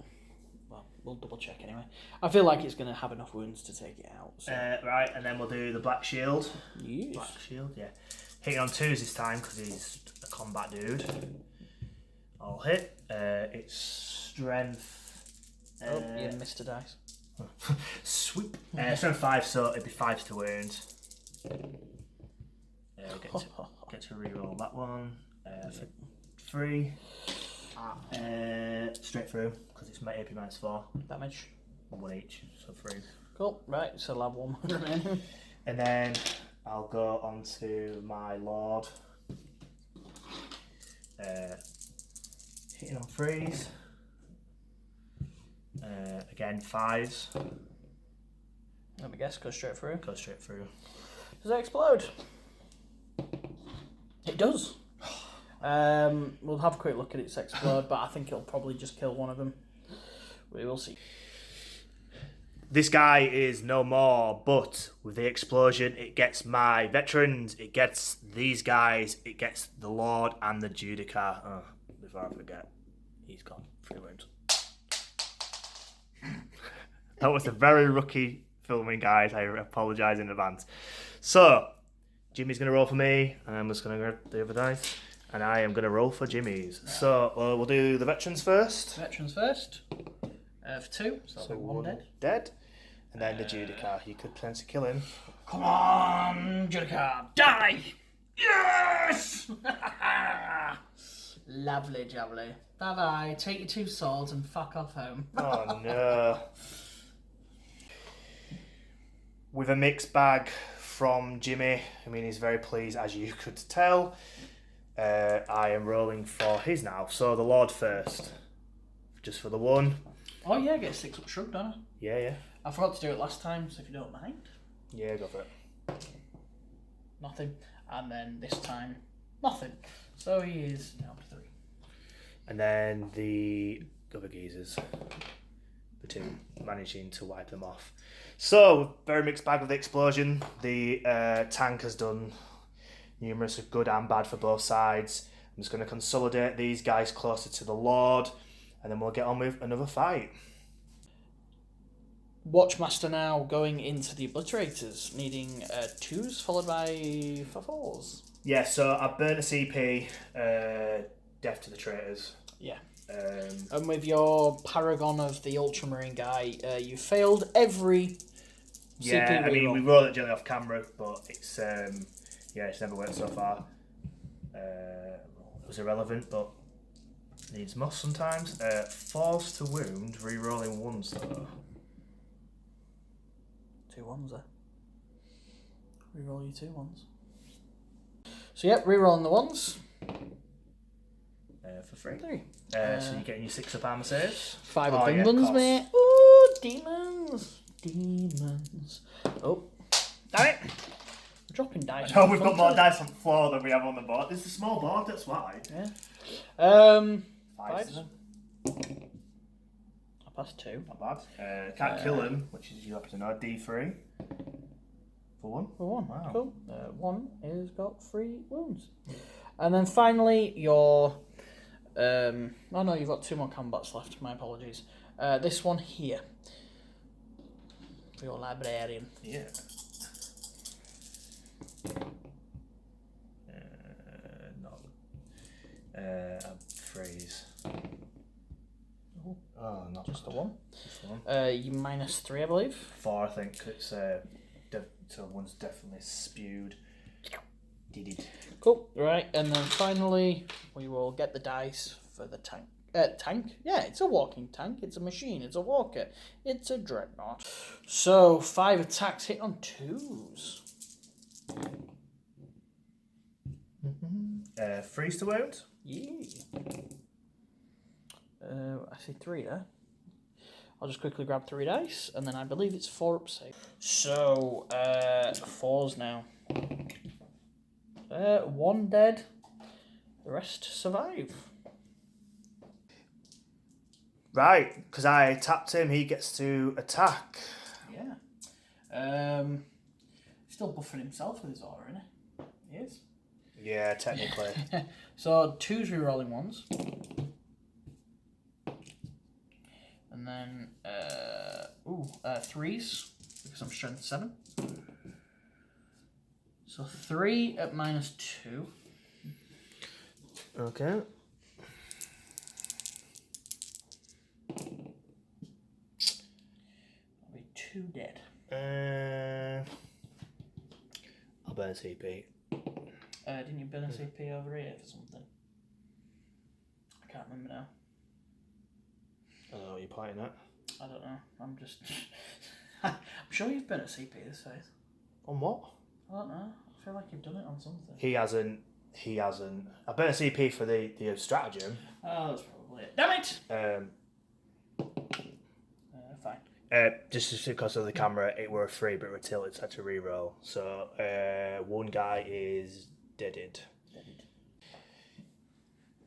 Speaker 1: well, we'll double check anyway. I feel like it's going to have enough wounds to take it out. So.
Speaker 2: Right, and then we'll do the Black Shield.
Speaker 1: Yes.
Speaker 2: Black Shield, yeah. Hitting on 2s this time because he's a combat dude. I'll hit. It's strength.
Speaker 1: You missed a dice.
Speaker 2: Sweep. Strength 5, so it'd be 5 to wound. Get to reroll that one. 3. Straight through because it's my AP minus 4.
Speaker 1: Damage.
Speaker 2: 1 each, so 3.
Speaker 1: Cool. Right, so I'll have 1 remaining.
Speaker 2: And then I'll go on to my Lord. Hitting on 3s. Again, 5s.
Speaker 1: Let me guess, go straight through.
Speaker 2: Go straight through.
Speaker 1: Does that explode? It does. We'll have a quick look at its explode, but I think it'll probably just kill one of them. We will see.
Speaker 2: This guy is no more, but with the explosion, it gets my veterans, it gets these guys, it gets the Lord and the Judicar. Oh, before I forget, he's gone. 3 wounds. That was a very rookie filming, guys. I apologise in advance. So, Jimmy's going to roll for me, and I'm just going to grab the other dice, and I am going to roll for Jimmy's. Right. So, we'll do the veterans first.
Speaker 1: Veterans first. For 2, so 1 dead.
Speaker 2: Dead. And then the Judicar. You could potentially kill him.
Speaker 1: Come on, Judicar, die! Yes! Lovely jubbly. Bye-bye. Take your 2 swords and fuck off home.
Speaker 2: Oh, no. With a mixed bag from Jimmy. I mean, he's very pleased, as you could tell. I am rolling for his now. So the Lord first. Just for the 1.
Speaker 1: Oh, yeah, get 6 up shrug, don't I?
Speaker 2: Yeah, yeah.
Speaker 1: I forgot to do it last time, so if you don't mind.
Speaker 2: Yeah, go for it.
Speaker 1: Nothing. And then this time, nothing. So he is down to 3.
Speaker 2: And then the other geezers, the 2, managing to wipe them off. So, very mixed bag with the explosion. The tank has done numerous of good and bad for both sides. I'm just going to consolidate these guys closer to the Lord, and then we'll get on with another fight.
Speaker 1: Watchmaster now going into the Obliterators, needing 2s followed by 4s.
Speaker 2: Yeah, so I burnt a CP, death to the traitors.
Speaker 1: Yeah. And with your Paragon of the Ultramarine guy, you failed every
Speaker 2: Yeah,
Speaker 1: CP
Speaker 2: I mean,
Speaker 1: reroll.
Speaker 2: we rolled it gently off camera, but it's it's never worked so far. It was irrelevant, but needs must sometimes. Force to wound, re-rolling 1s though.
Speaker 1: 2 1s there. Reroll your 2 1s. So yep, rerolling the 1s.
Speaker 2: For free.
Speaker 1: 3.
Speaker 2: So you're getting your 6 up armor saves.
Speaker 1: 5
Speaker 2: Oh,
Speaker 1: of
Speaker 2: yeah,
Speaker 1: Bing Buns,
Speaker 2: cost.
Speaker 1: mate. Ooh, demons. Demons. Oh, damn it. We're dropping dice.
Speaker 2: Oh, we've got more dice on the floor than we have on the board. This is a small board, that's why.
Speaker 1: Yeah.
Speaker 2: 5s.
Speaker 1: I passed 2.
Speaker 2: Not bad. Can't kill him, which is you have to know. D3. For 1.
Speaker 1: For 1.
Speaker 2: Wow.
Speaker 1: Cool. 1 is got 3 wounds. And then finally, your... oh no, you've got 2 more combats left. My apologies. This one here. For your librarian.
Speaker 2: Yeah. Freeze. Oh, not
Speaker 1: Just the 1.
Speaker 2: Just the 1.
Speaker 1: You minus 3, I believe.
Speaker 2: 4, I think. It's so 1's definitely spewed. Did it.
Speaker 1: Cool. Right, and then finally, we will get the dice for the tank. Tank? Yeah, it's a walking tank. It's a machine. It's a walker. It's a dreadnought. So, 5 attacks hit on 2s.
Speaker 2: Freeze to wound.
Speaker 1: Yeah. I see 3 there. I'll just quickly grab 3 dice, and then I believe it's 4 up save. So, 4s now. 1 dead. The rest survive.
Speaker 2: Right, because I tapped him, he gets to attack.
Speaker 1: Yeah. Still buffering himself with his aura, isn't he? He is.
Speaker 2: Yeah, technically.
Speaker 1: So 2s rerolling 1s. And then 3s, because I'm strength 7. So 3 at minus 2.
Speaker 2: Okay.
Speaker 1: I'll be 2 dead.
Speaker 2: I'll burn CP.
Speaker 1: Didn't you burn a CP over here for something? I can't remember now.
Speaker 2: I don't know what you're pointing at.
Speaker 1: I don't know. I'm just... I'm sure you've burnt a CP this phase.
Speaker 2: On what?
Speaker 1: I don't know. I feel like you've done it on something.
Speaker 2: He hasn't. I burnt a CP for the stratagem.
Speaker 1: Oh, that's probably it. Damn it! Fine.
Speaker 2: Just because of the camera, it were free, but it were tilted, so I had to re-roll. So, 1 guy is deaded.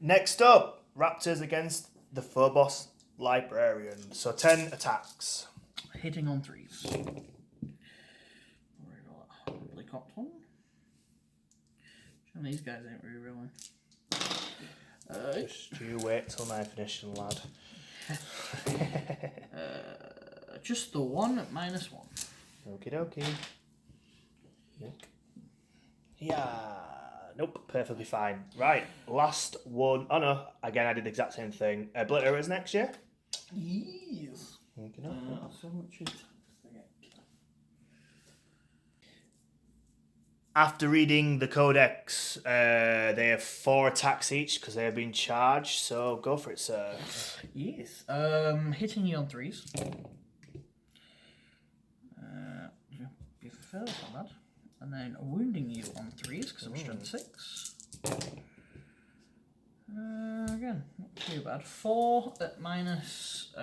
Speaker 2: Next up, Raptors against the Phobos Librarian. So 10 attacks.
Speaker 1: Hitting on 3s. Reroll that horribly cocked one. Some of these guys ain't re-rolling.
Speaker 2: Just you wait till my finition, lad.
Speaker 1: Just the 1 at minus 1.
Speaker 2: Okie dokie. Yeah. Nope, perfectly fine. Right, last one. Oh no, again I did the exact same thing. Obliterate is next year?
Speaker 1: Yes.
Speaker 2: Okie dokie.
Speaker 1: So much is...
Speaker 2: After reading the codex, they have 4 attacks each because they have been charged. So go for it, sir.
Speaker 1: Yes. Hitting you on 3s. Be first on that. And then wounding you on 3s because I'm strength 6. Again, not too bad. 4 at minus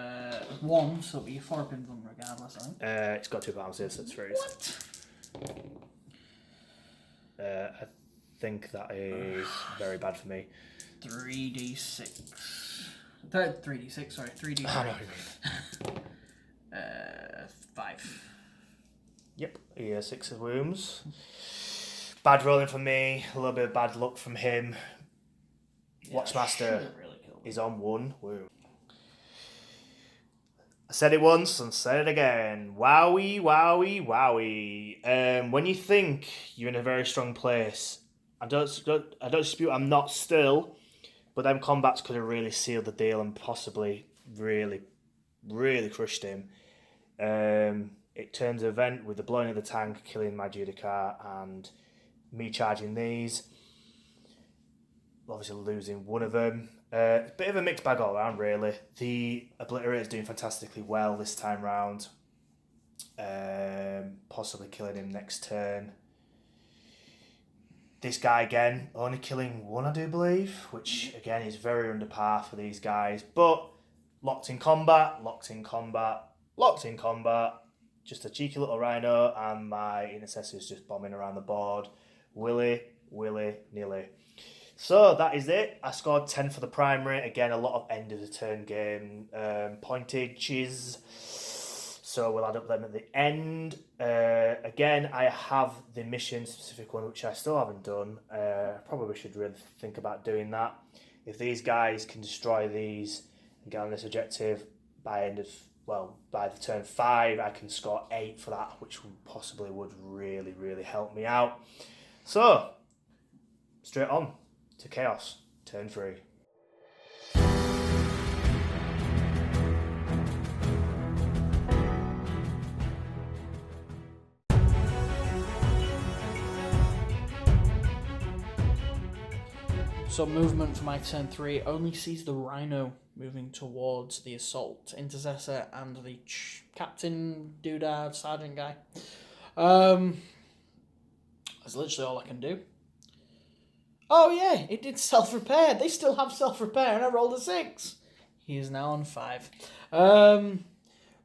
Speaker 1: 1, so it'll be 4 up in vuln regardless, I think.
Speaker 2: It's got 2 pounds here, so it's freeze.
Speaker 1: What?
Speaker 2: I think that is very bad for me.
Speaker 1: 3d6. 3d6, sorry, 3d6.
Speaker 2: I know what you mean.
Speaker 1: 5.
Speaker 2: Yep, here 6 of wounds. Bad rolling for me, a little bit of bad luck from him.
Speaker 1: Yeah,
Speaker 2: Watchmaster
Speaker 1: really
Speaker 2: is on 1 wound. I said it once and said it again. Wowie, wowie, wowie. When you think you're in a very strong place, I don't dispute I'm not still, but them combats could have really sealed the deal and possibly really, really crushed him. It turns an event with the blowing of the tank, killing my Judicar, and me charging these. Obviously losing one of them. A bit of a mixed bag all around, really. The Obliterator is doing fantastically well this time round. Possibly killing him next turn. This guy again, only killing 1, I do believe, which again is very under par for these guys. But locked in combat, locked in combat, locked in combat. Just a cheeky little rhino, and my intercessor's just bombing around the board. Willy-nilly. So that is it. I scored 10 for the primary. Again, a lot of end of the turn game pointages. So we'll add up them at the end. Again, I have the mission specific one, which I still haven't done. Probably should really think about doing that. If these guys can destroy these and get on this objective by the turn 5, I can score 8 for that, which possibly would really, really help me out. So, straight on to Chaos, turn 3.
Speaker 1: So movement for my turn 3 only sees the Rhino moving towards the Assault Intercessor and the Captain Doodad Sergeant guy. That's literally all I can do. Oh yeah, it did self-repair. They still have self-repair and I rolled a 6. He is now on 5.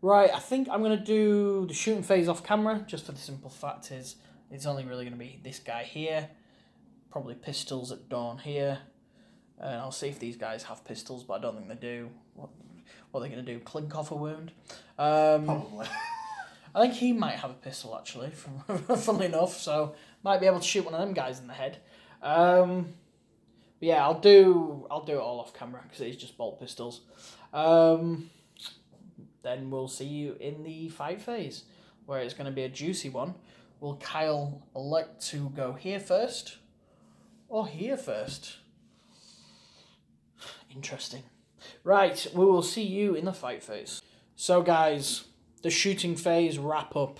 Speaker 1: Right, I think I'm going to do the shooting phase off camera, just for the simple fact is it's only really going to be this guy here. Probably pistols at dawn here. And I'll see if these guys have pistols, but I don't think they do. What are they going to do? Clink off a wound?
Speaker 2: Probably.
Speaker 1: I think he might have a pistol, actually, funnily enough, so might be able to shoot one of them guys in the head. But yeah, I'll do it all off camera, because it's just bolt pistols. Then we'll see you in the fight phase, where it's going to be a juicy one. Will Kyle elect to go here first? Or here first? Interesting. Right, we will see you in the fight phase. So guys, the shooting phase wrap up.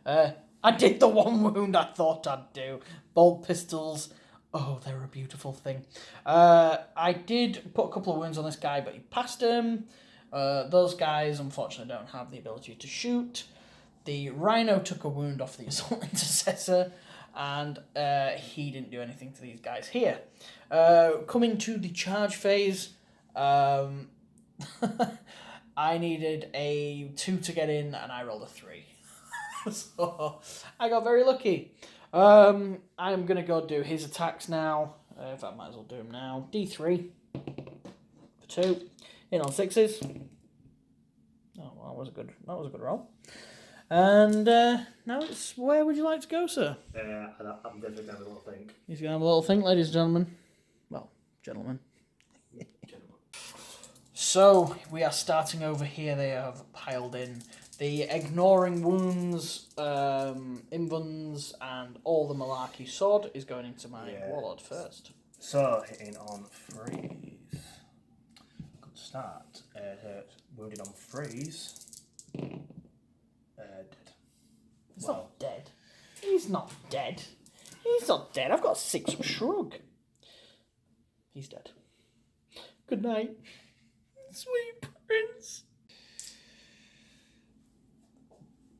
Speaker 1: I did the 1 wound I thought I'd do. Bolt pistols. Oh, they're a beautiful thing. I did put a couple of wounds on this guy, but he passed him. Those guys, unfortunately, don't have the ability to shoot. The Rhino took a wound off the Assault Intercessor, and he didn't do anything to these guys here. Coming to the charge phase, I needed a 2 to get in, and I rolled a 3. So I got very lucky. I'm going to go do his attacks now. In fact, I might as well do them now. D3 for 2. In on 6s. Oh, well, that was a good roll. And now it's, where would you like to go, sir?
Speaker 2: I'm definitely going to have a little think.
Speaker 1: He's going to have a little think, ladies and gentlemen. Well, gentlemen. So, we are starting over here. They have piled in the ignoring wounds, invuns, and all the malarkey sword is going into my Warlord first.
Speaker 2: So, hitting on freeze. Good start. Wounded on freeze. Dead.
Speaker 1: He's not dead. He's not dead. He's not dead. I've got 6 shrug. He's dead. Good night. Sweet prince.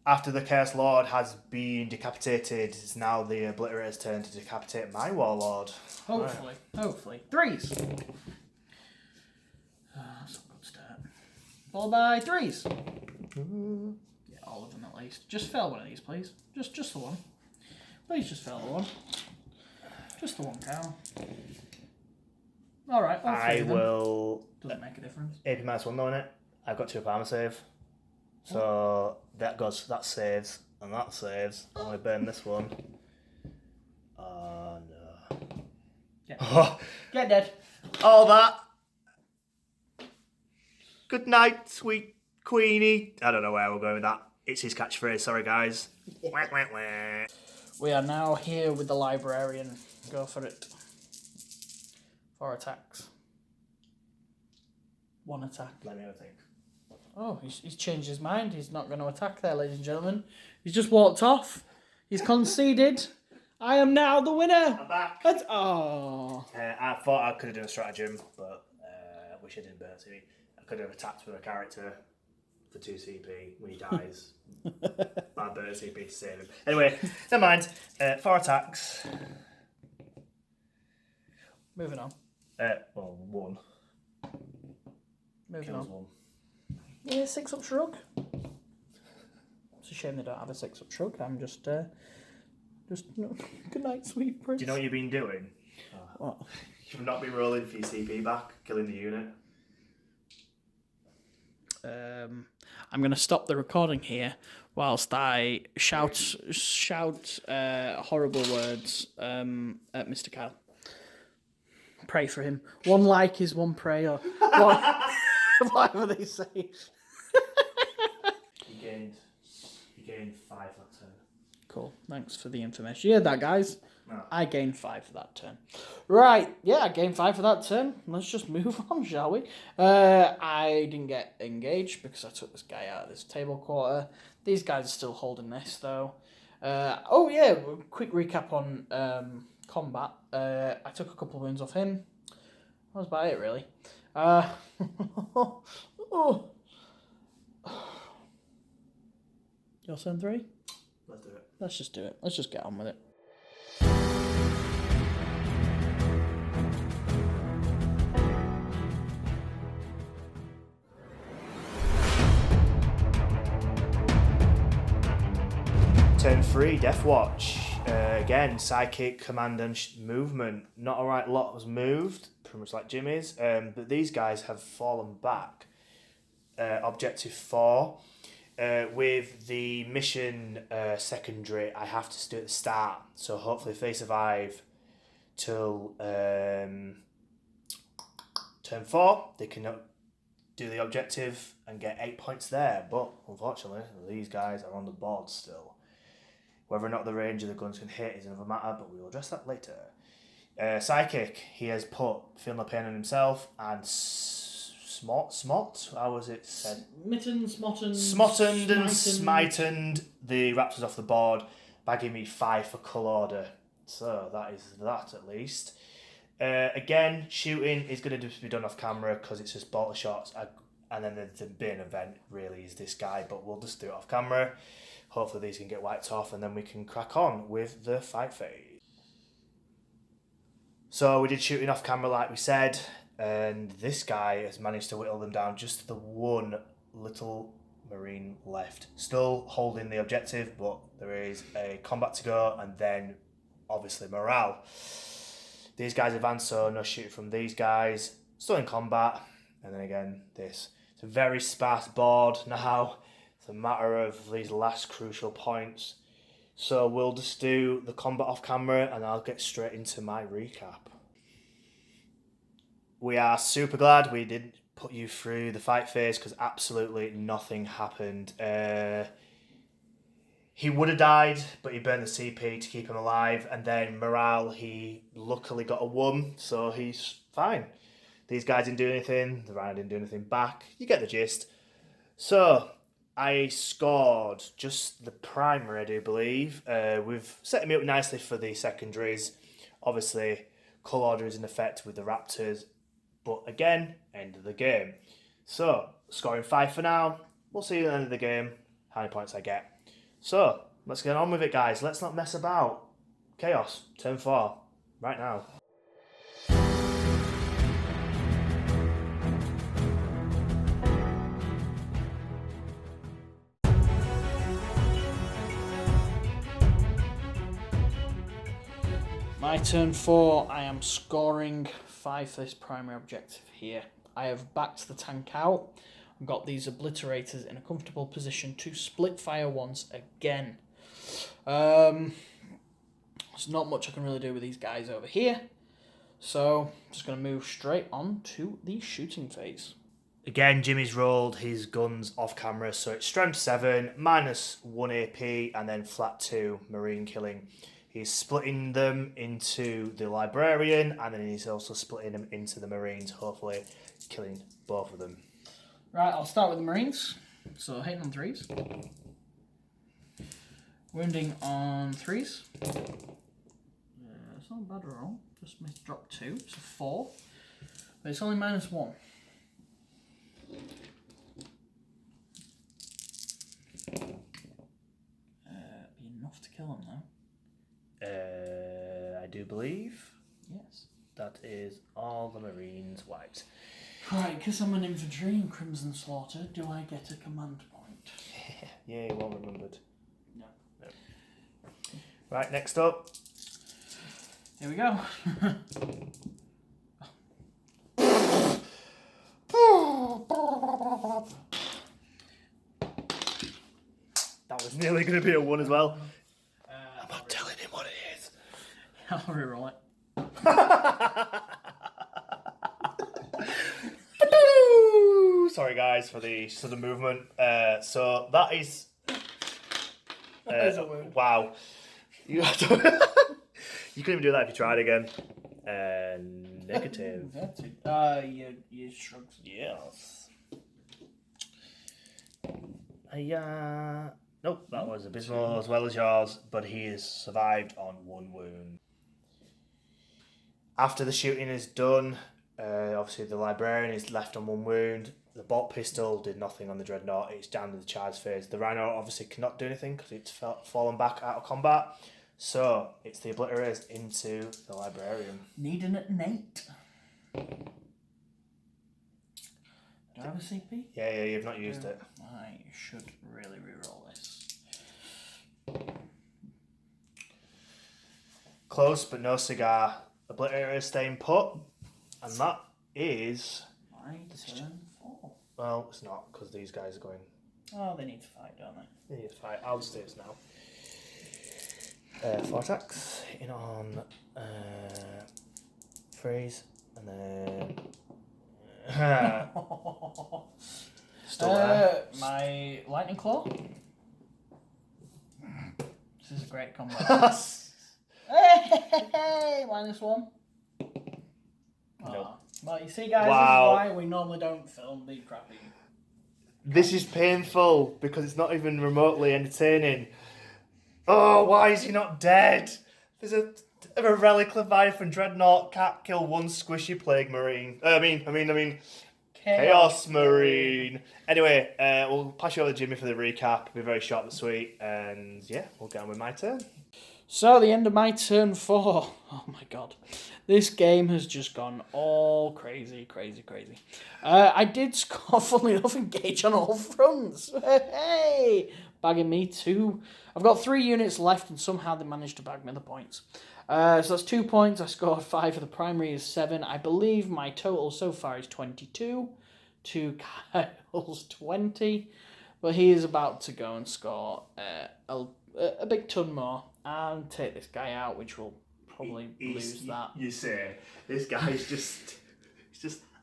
Speaker 2: after the Chaos Lord has been decapitated, it's now the Obliterator's turn to decapitate my Warlord.
Speaker 1: Hopefully. Hopefully. 3s. That's a good start. Followed by 3s. Yeah, all of them at least. Just fail one of these, please. Just the one. Please just fail the one. Just the one, Carl. Alright,
Speaker 2: I will...
Speaker 1: Doesn't make a difference.
Speaker 2: AP -1 though, innit? I've got 2 up armor save. So that saves, and that saves. I'm going to burn this one. Oh no.
Speaker 1: Get dead.
Speaker 2: All that. Good night, sweet Queenie. I don't know where we're going with that. It's his catchphrase, sorry guys.
Speaker 1: We are now here with the librarian. Go for it. 4 attacks. 1 attack.
Speaker 2: Let me have a think.
Speaker 1: Oh, he's changed his mind. He's not going to attack there, ladies and gentlemen. He's just walked off. He's conceded. I am now the winner.
Speaker 2: I'm back.
Speaker 1: Oh.
Speaker 2: I thought I could have done a stratagem, but I wish I didn't burn CP. I could have attacked with a character for 2 CP when he dies. I burn CP to save him. Anyway, never mind. 4 attacks.
Speaker 1: Moving on.
Speaker 2: Well, 1.
Speaker 1: Moving
Speaker 2: Kills
Speaker 1: on.
Speaker 2: 1.
Speaker 1: Yeah, 6-up shrug. It's a shame they don't have a 6-up shrug. I'm just good night, sweet prince.
Speaker 2: Do you know what you've been doing?
Speaker 1: What?
Speaker 2: You've not been rolling for your CP back, killing the unit.
Speaker 1: I'm going to stop the recording here whilst I shout horrible words at Mr. Kyle. Pray for him. 1 like is 1 prayer. Whatever they say.
Speaker 2: You gained 5 that turn.
Speaker 1: Cool. Thanks for the information. You heard that, guys?
Speaker 2: No.
Speaker 1: I gained 5 for that turn. Right. Yeah, I gained 5 for that turn. Let's just move on, shall we? I didn't get engaged because I took this guy out of this table quarter. These guys are still holding this, though. Oh, yeah. Quick recap on combat. I took a couple of wins off him. That was about it, really. Oh. Your turn 3?
Speaker 2: Let's do it.
Speaker 1: Let's just do it. Let's just get on with it.
Speaker 2: Turn 3, Deathwatch. Again, psychic, command and movement. Not a right lot was moved, pretty much like Jimmy's, but these guys have fallen back. Objective 4. With the mission secondary, I have to do it at the start. So hopefully if they survive till turn 4, they can do the objective and get 8 points there. But unfortunately, these guys are on the board still. Whether or not the range of the guns can hit is another matter, but we will address that later. Psychic, he has put Feel No Pain on himself and Smot, how was it said? Smottened and smitened the Raptors off the board by giving me 5 for cull order. So that is that at least. Again, shooting is going to just be done off camera because it's just bolter shots. And then the bin event really is this guy, but we'll just do it off camera. Hopefully these can get wiped off and then we can crack on with the fight phase. So we did shooting off camera like we said, and this guy has managed to whittle them down just to the 1 little marine left. Still holding the objective, but there is a combat to go and then obviously morale. These guys advance, so no shooting from these guys. Still in combat, and then again this. It's a very sparse board now. It's a matter of these last crucial points. So we'll just do the combat off camera and I'll get straight into my recap. We are super glad we didn't put you through the fight phase because absolutely nothing happened. He would have died, but he burned the CP to keep him alive. And then morale, he luckily got a 1, so he's fine. These guys didn't do anything. The Rhino didn't do anything back. You get the gist. So I scored just the primary, I do believe. We've set me up nicely for the secondaries. Obviously, cull order is in effect with the Raptors. But again, end of the game. So, scoring 5 for now. We'll see at the end of the game how many points I get. So, let's get on with it, guys. Let's not mess about. Chaos, turn 4, right now.
Speaker 1: My turn 4, I am scoring 5 for this primary objective here. I have backed the tank out. I've got these obliterators in a comfortable position to split fire once again. There's not much I can really do with these guys over here. So, I'm just going to move straight on to the shooting phase.
Speaker 2: Again, Jimmy's rolled his guns off camera, so it's strength 7, -1 AP, and then flat 2 marine killing. He's splitting them into the librarian, and then he's also splitting them into the marines, hopefully killing both of them.
Speaker 1: Right, I'll start with the marines. So, hitting on 3s. Wounding on 3s. It's not a bad roll. Just missed drop 2, so 4. But it's only -1. Be enough to kill him now.
Speaker 2: I do believe
Speaker 1: Yes.
Speaker 2: that is all the marines wiped.
Speaker 1: Right, because I'm an infantry in Crimson Slaughter, do I get a command point?
Speaker 2: Yeah, well remembered.
Speaker 1: No.
Speaker 2: Right, next up.
Speaker 1: Here we go.
Speaker 2: That was nearly going to be a 1 as well. I'm not telling him what it is.
Speaker 1: I'll reroll it.
Speaker 2: Sorry guys for the sudden movement. So that is
Speaker 1: a wound.
Speaker 2: wow. You couldn't even do that if you tried again. Negative.
Speaker 1: You shrugs.
Speaker 2: Yes. Nope, that was abysmal as well as yours, but he has survived on 1 wound. After the shooting is done, obviously the librarian is left on 1 wound. The bolt pistol did nothing on the dreadnought. It's down to the charge phase. The rhino obviously cannot do anything because it's fallen back out of combat. So it's the obliterators into the librarian.
Speaker 1: Need an 8. Do I have a CP?
Speaker 2: Yeah, you've not used it.
Speaker 1: I should really reroll this.
Speaker 2: Close but no cigar. Obliterator staying put, and that is.
Speaker 1: My turn 4.
Speaker 2: Well, it's not because these guys are going.
Speaker 1: Oh, they need to fight, don't they?
Speaker 2: They need to fight. I'll just do this now. 4 attacks, hitting on freeze, and then still there.
Speaker 1: My lightning claw. This is a great combo. Hey, -1.
Speaker 2: Nope.
Speaker 1: Well, you see, guys,
Speaker 2: Wow.
Speaker 1: this is why we normally don't film the crappy.
Speaker 2: This is painful because it's not even remotely entertaining. Oh, why is he not dead? There's a relic Leviathan Dreadnought can't kill 1 squishy plague marine. I mean, Chaos Marine. Anyway, we'll pass you over to Jimmy for the recap. It'll be very short and sweet, and yeah, we'll get on with my turn.
Speaker 1: So, the end of my turn 4. Oh my god. This game has just gone all crazy. I did score, funnily enough, engage on all fronts. Hey! Bagging me 2. I've got 3 units left, and somehow they managed to bag me the points. So that's 2 points. I scored 5 for the primary is 7. I believe my total so far is 22 to Kyle's 20. But he is about to go and score a big ton more and take this guy out, which will probably lose that.
Speaker 2: You say, this guy's just,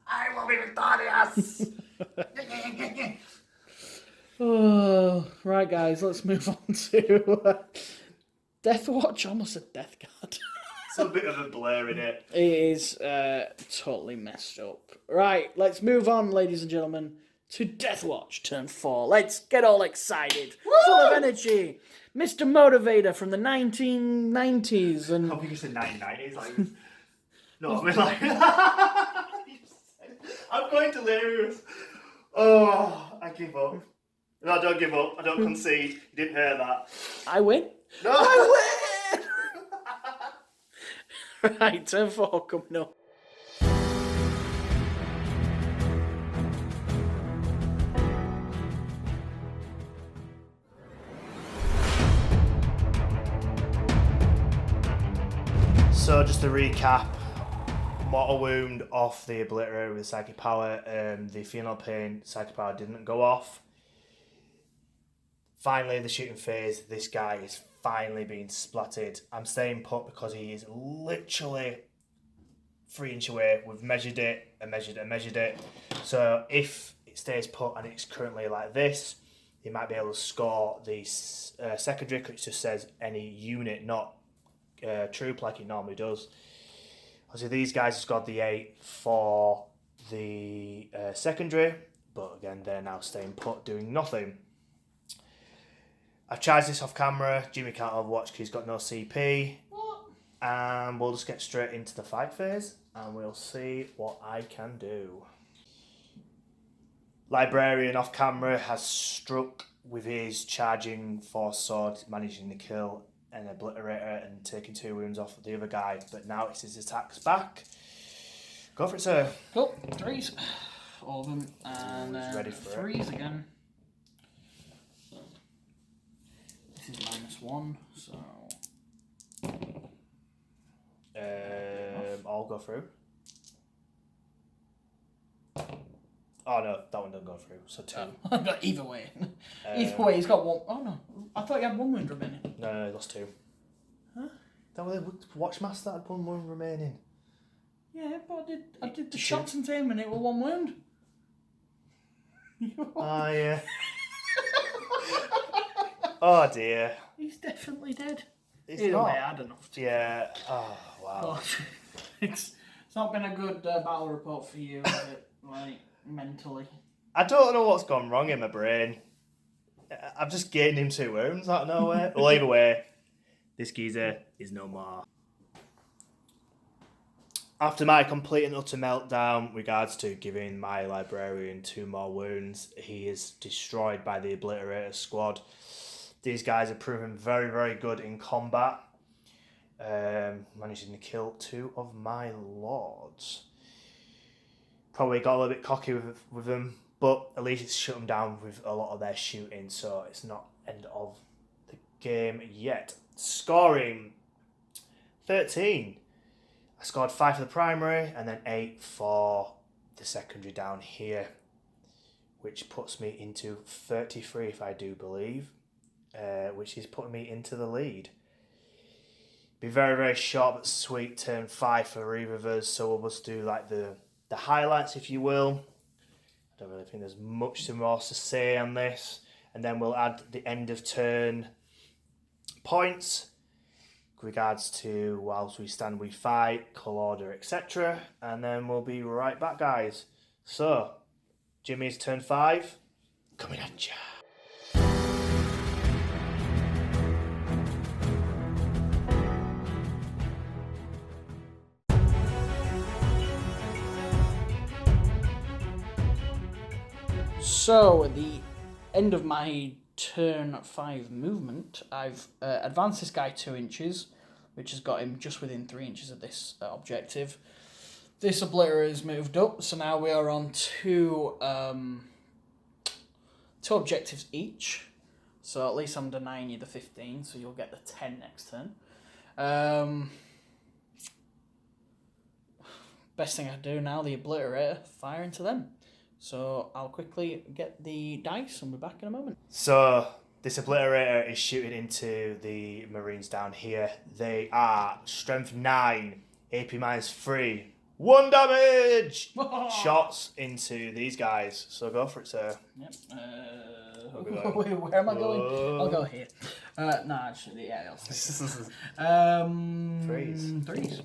Speaker 2: I will be victorious!
Speaker 1: Oh, right, guys, let's move on to Deathwatch. Almost a death guard.
Speaker 2: It's a bit of a blur in it.
Speaker 1: It is totally messed up. Right, let's move on, ladies and gentlemen, to Deathwatch turn 4. Let's get all excited, full of energy. Mr. Motivator from the 1990s. And
Speaker 2: I think you said 1990s. Like, no, I mean like... I'm going delirious. Oh, I give up. No, don't give up. I don't concede. You didn't hear that.
Speaker 1: I win.
Speaker 2: No!
Speaker 1: I win! Right, turn 4 coming up.
Speaker 2: So just to recap, mortal wound off the obliterator with psychic power. The Phenol Pain psychic power didn't go off. Finally, the shooting phase. This guy is finally being splatted. I'm staying put because he is literally 3 inches away. We've measured it and measured it and measured it. So if it stays put and it's currently like this, he might be able to score the secondary, which just says any unit, not troop like it normally does. Obviously, these guys scored the 8 for the secondary, but again, they're now staying put, doing nothing. I've charged this off camera. Jimmy can't overwatch because he's got no CP.
Speaker 1: What?
Speaker 2: And we'll just get straight into the fight phase and we'll see what I can do. Librarian off camera has struck with his charging force sword, managing to kill an obliterator and taking 2 wounds off the other guy. But now it's his attacks back. Go for it, sir.
Speaker 1: Cool. 3s. All of them. And then
Speaker 2: ready for
Speaker 1: 3s again. This is -1, so...
Speaker 2: I'll go through. Oh no, that one didn't go through, so 2.
Speaker 1: Either way. Either way, he's got 1... Oh no, I thought you had 1 wound remaining.
Speaker 2: No, he lost 2.
Speaker 1: Huh?
Speaker 2: That was the Watchmaster had 1 wound remaining.
Speaker 1: Yeah, but I did the shots and aim and it was 1 wound.
Speaker 2: Oh yeah. Oh dear.
Speaker 1: He's definitely dead.
Speaker 2: It's
Speaker 1: Either
Speaker 2: not.
Speaker 1: way, I had enough.
Speaker 2: Yeah. Oh wow.
Speaker 1: But it's not been a good battle report for you, is it? Like, mentally.
Speaker 2: I don't know what's gone wrong in my brain. I've just gained him 2 wounds out of nowhere. Well, either way, this geezer is no more. After my complete and utter meltdown regards to giving my librarian 2 more wounds, he is destroyed by the obliterator squad. These guys have proven very, very good in combat, managing to kill 2 of my lords. Probably got a little bit cocky with them, but at least it's shut them down with a lot of their shooting, so it's not end of the game yet. Scoring 13. I scored 5 for the primary and then 8 for the secondary down here, which puts me into 33 if I do believe, which is putting me into the lead. Be very, very short but sweet turn 5 for either of us, so we'll just do like the highlights, if you will. I don't really think there's much more to say on this, and then we'll add the end of turn points with regards to whilst we stand, we fight, call order, etc. And then we'll be right back, guys. So, Jimmy's turn 5, coming at ya.
Speaker 1: So, at the end of my turn 5 movement, I've advanced this guy 2 inches, which has got him just within 3 inches of this objective. This obliterator has moved up, so now we are on 2 objectives each. So at least I'm denying you the 15, so you'll get the 10 next turn. Best thing I do now, the obliterator, fire into them. So I'll quickly get the dice and we're back in a moment.
Speaker 2: So this obliterator is shooting into the Marines down here. They are strength 9, AP -3, 1 damage! Shots into these guys. So go for it, sir.
Speaker 1: Yep. Where am I going? I'll go here. No, actually, yeah, I'll stay. Threes.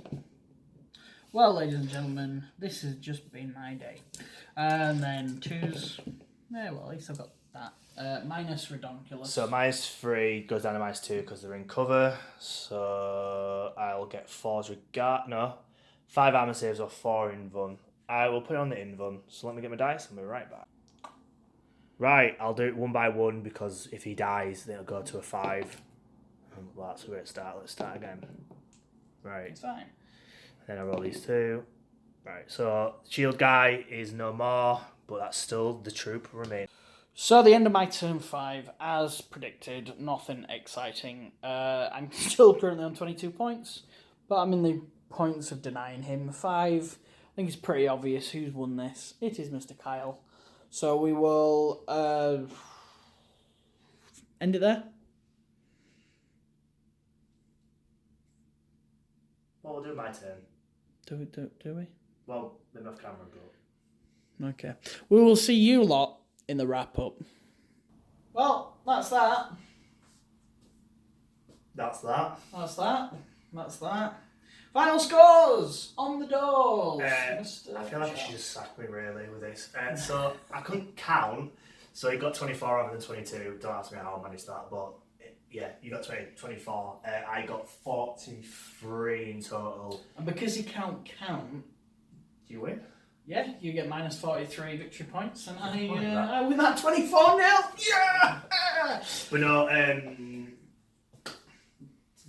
Speaker 1: Well, ladies and gentlemen, this has just been my day. And then 2s. Yeah, well, at least I've got that. Minus Redonkulous.
Speaker 2: So -3 goes down to -2 because they're in cover. So I'll get 4's regard. No, 5 armor saves or 4 invuln. I will put it on the invuln. So let me get my dice and we'll be right back. Right, I'll do it one by one because if he dies, then it'll go to a 5. Well, that's where it starts. Let's start again. Right.
Speaker 1: It's fine.
Speaker 2: Then I roll these 2. Right, so shield guy is no more, but that's still the troop remains.
Speaker 1: So the end of my turn 5, as predicted, nothing exciting. I'm still currently on 22 points, but I'm in the points of denying him 5. I think it's pretty obvious who's won this. It is Mr. Kyle. So we will end it there.
Speaker 2: Well, we'll do my turn.
Speaker 1: Do we?
Speaker 2: Well, maybe off camera, but...
Speaker 1: Okay. We will see you lot in the wrap-up. Well, that's that.
Speaker 2: That's that.
Speaker 1: That's that. That's that. Final scores on the doors.
Speaker 2: I feel like you should just sack me really with this. So I couldn't count. So he got 24 rather than 22. Don't ask me how I managed that, but yeah, you got 24. I got 43 in total.
Speaker 1: And because you can't count,
Speaker 2: You win.
Speaker 1: yeah, you get minus 43 victory points, and I win that 24 now. Yeah.
Speaker 2: But no,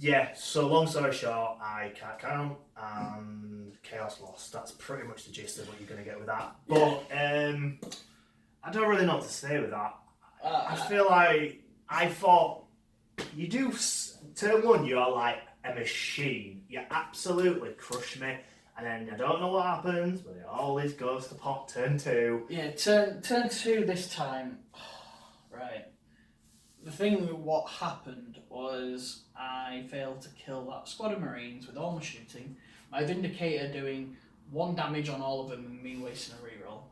Speaker 2: yeah, so long story short, I can't count and chaos lost. That's pretty much the gist of what you're going to get with that. But I don't really know what to say with that. I feel like I thought you do turn 1, you're like a machine. You absolutely crush me. And then I don't know what happens, but it always goes to pot turn 2.
Speaker 1: Yeah, turn 2 this time. Right. The thing with what happened was I failed to kill that squad of Marines with all my shooting. My Vindicator doing 1 damage on all of them and me wasting a reroll.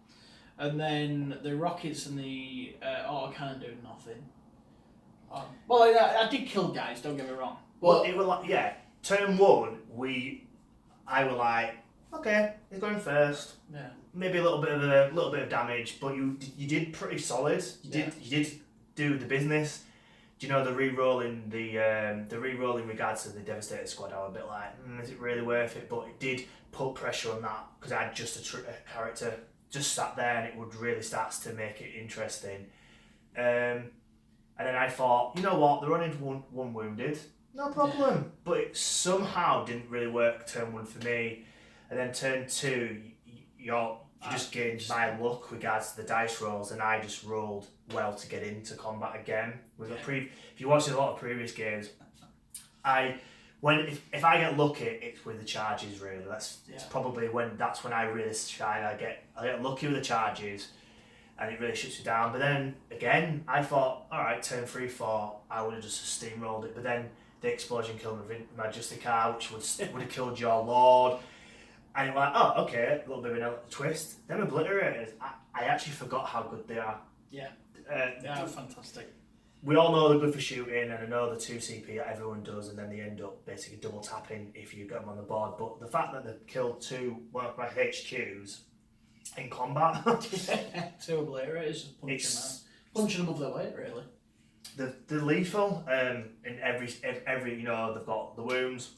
Speaker 1: And then the rockets and the autocannon doing nothing. Well, I did kill guys, don't get me wrong. But
Speaker 2: Well, it was like, yeah, turn 1, I were like, okay, he's going first.
Speaker 1: yeah.
Speaker 2: Maybe a little bit of damage, but you did pretty solid. You did do the business. Do you know the re-roll in in regards to the Devastator squad? I was a bit like, is it really worth it? But it did put pressure on that because I had just a character just sat there, and it would really start to make it interesting. And then I thought, you know what, they're running one wounded, no problem. Yeah. But it somehow didn't really work turn 1 for me, and then turn 2, you just gained my luck regards to the dice rolls, and I just rolled well to get into combat again. If you watch a lot of previous games, if I get lucky, it's with the charges really. It's probably when I really shine. I get lucky with the charges, and it really shuts you down. But then again, I thought, all right, turn 3, 4, I would have just steamrolled it. But then the explosion killed my Justicar, which would have killed your Lord. And you're like, oh, okay, a little bit of a twist. Them Obliterators, I actually forgot how good they are.
Speaker 1: Yeah. They are fantastic.
Speaker 2: We all know they're good for shooting, and I know the 2 CP that everyone does, and then they end up basically double tapping if you get them on the board. But the fact that they killed 2 one of my HQs in combat,
Speaker 1: 2 Obliterators just punching above their weight, really.
Speaker 2: They're lethal in every they've got the wounds,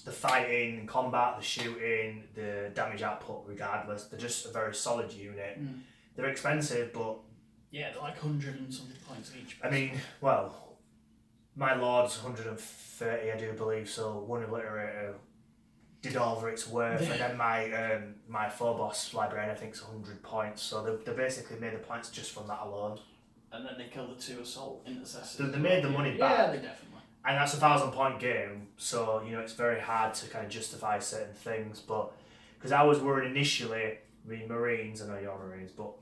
Speaker 2: the fighting, and combat, the shooting, the damage output. Regardless, they're just a very solid unit. They're expensive, but
Speaker 1: yeah, they're like 100 and something points each.
Speaker 2: I mean, well, my Lord's 130, I do believe. So 1 Obliterator did over its worth, and then my Phobos Librarian, I think, is 100 points. So they basically made the points just from that alone.
Speaker 1: And then they killed the 2 Assault Intercessors.
Speaker 2: They made the money back.
Speaker 1: Yeah, they definitely.
Speaker 2: And that's a 1,000-point game, so it's very hard to kind of justify certain things. But because I was worried initially, Marines, I know you're Marines, but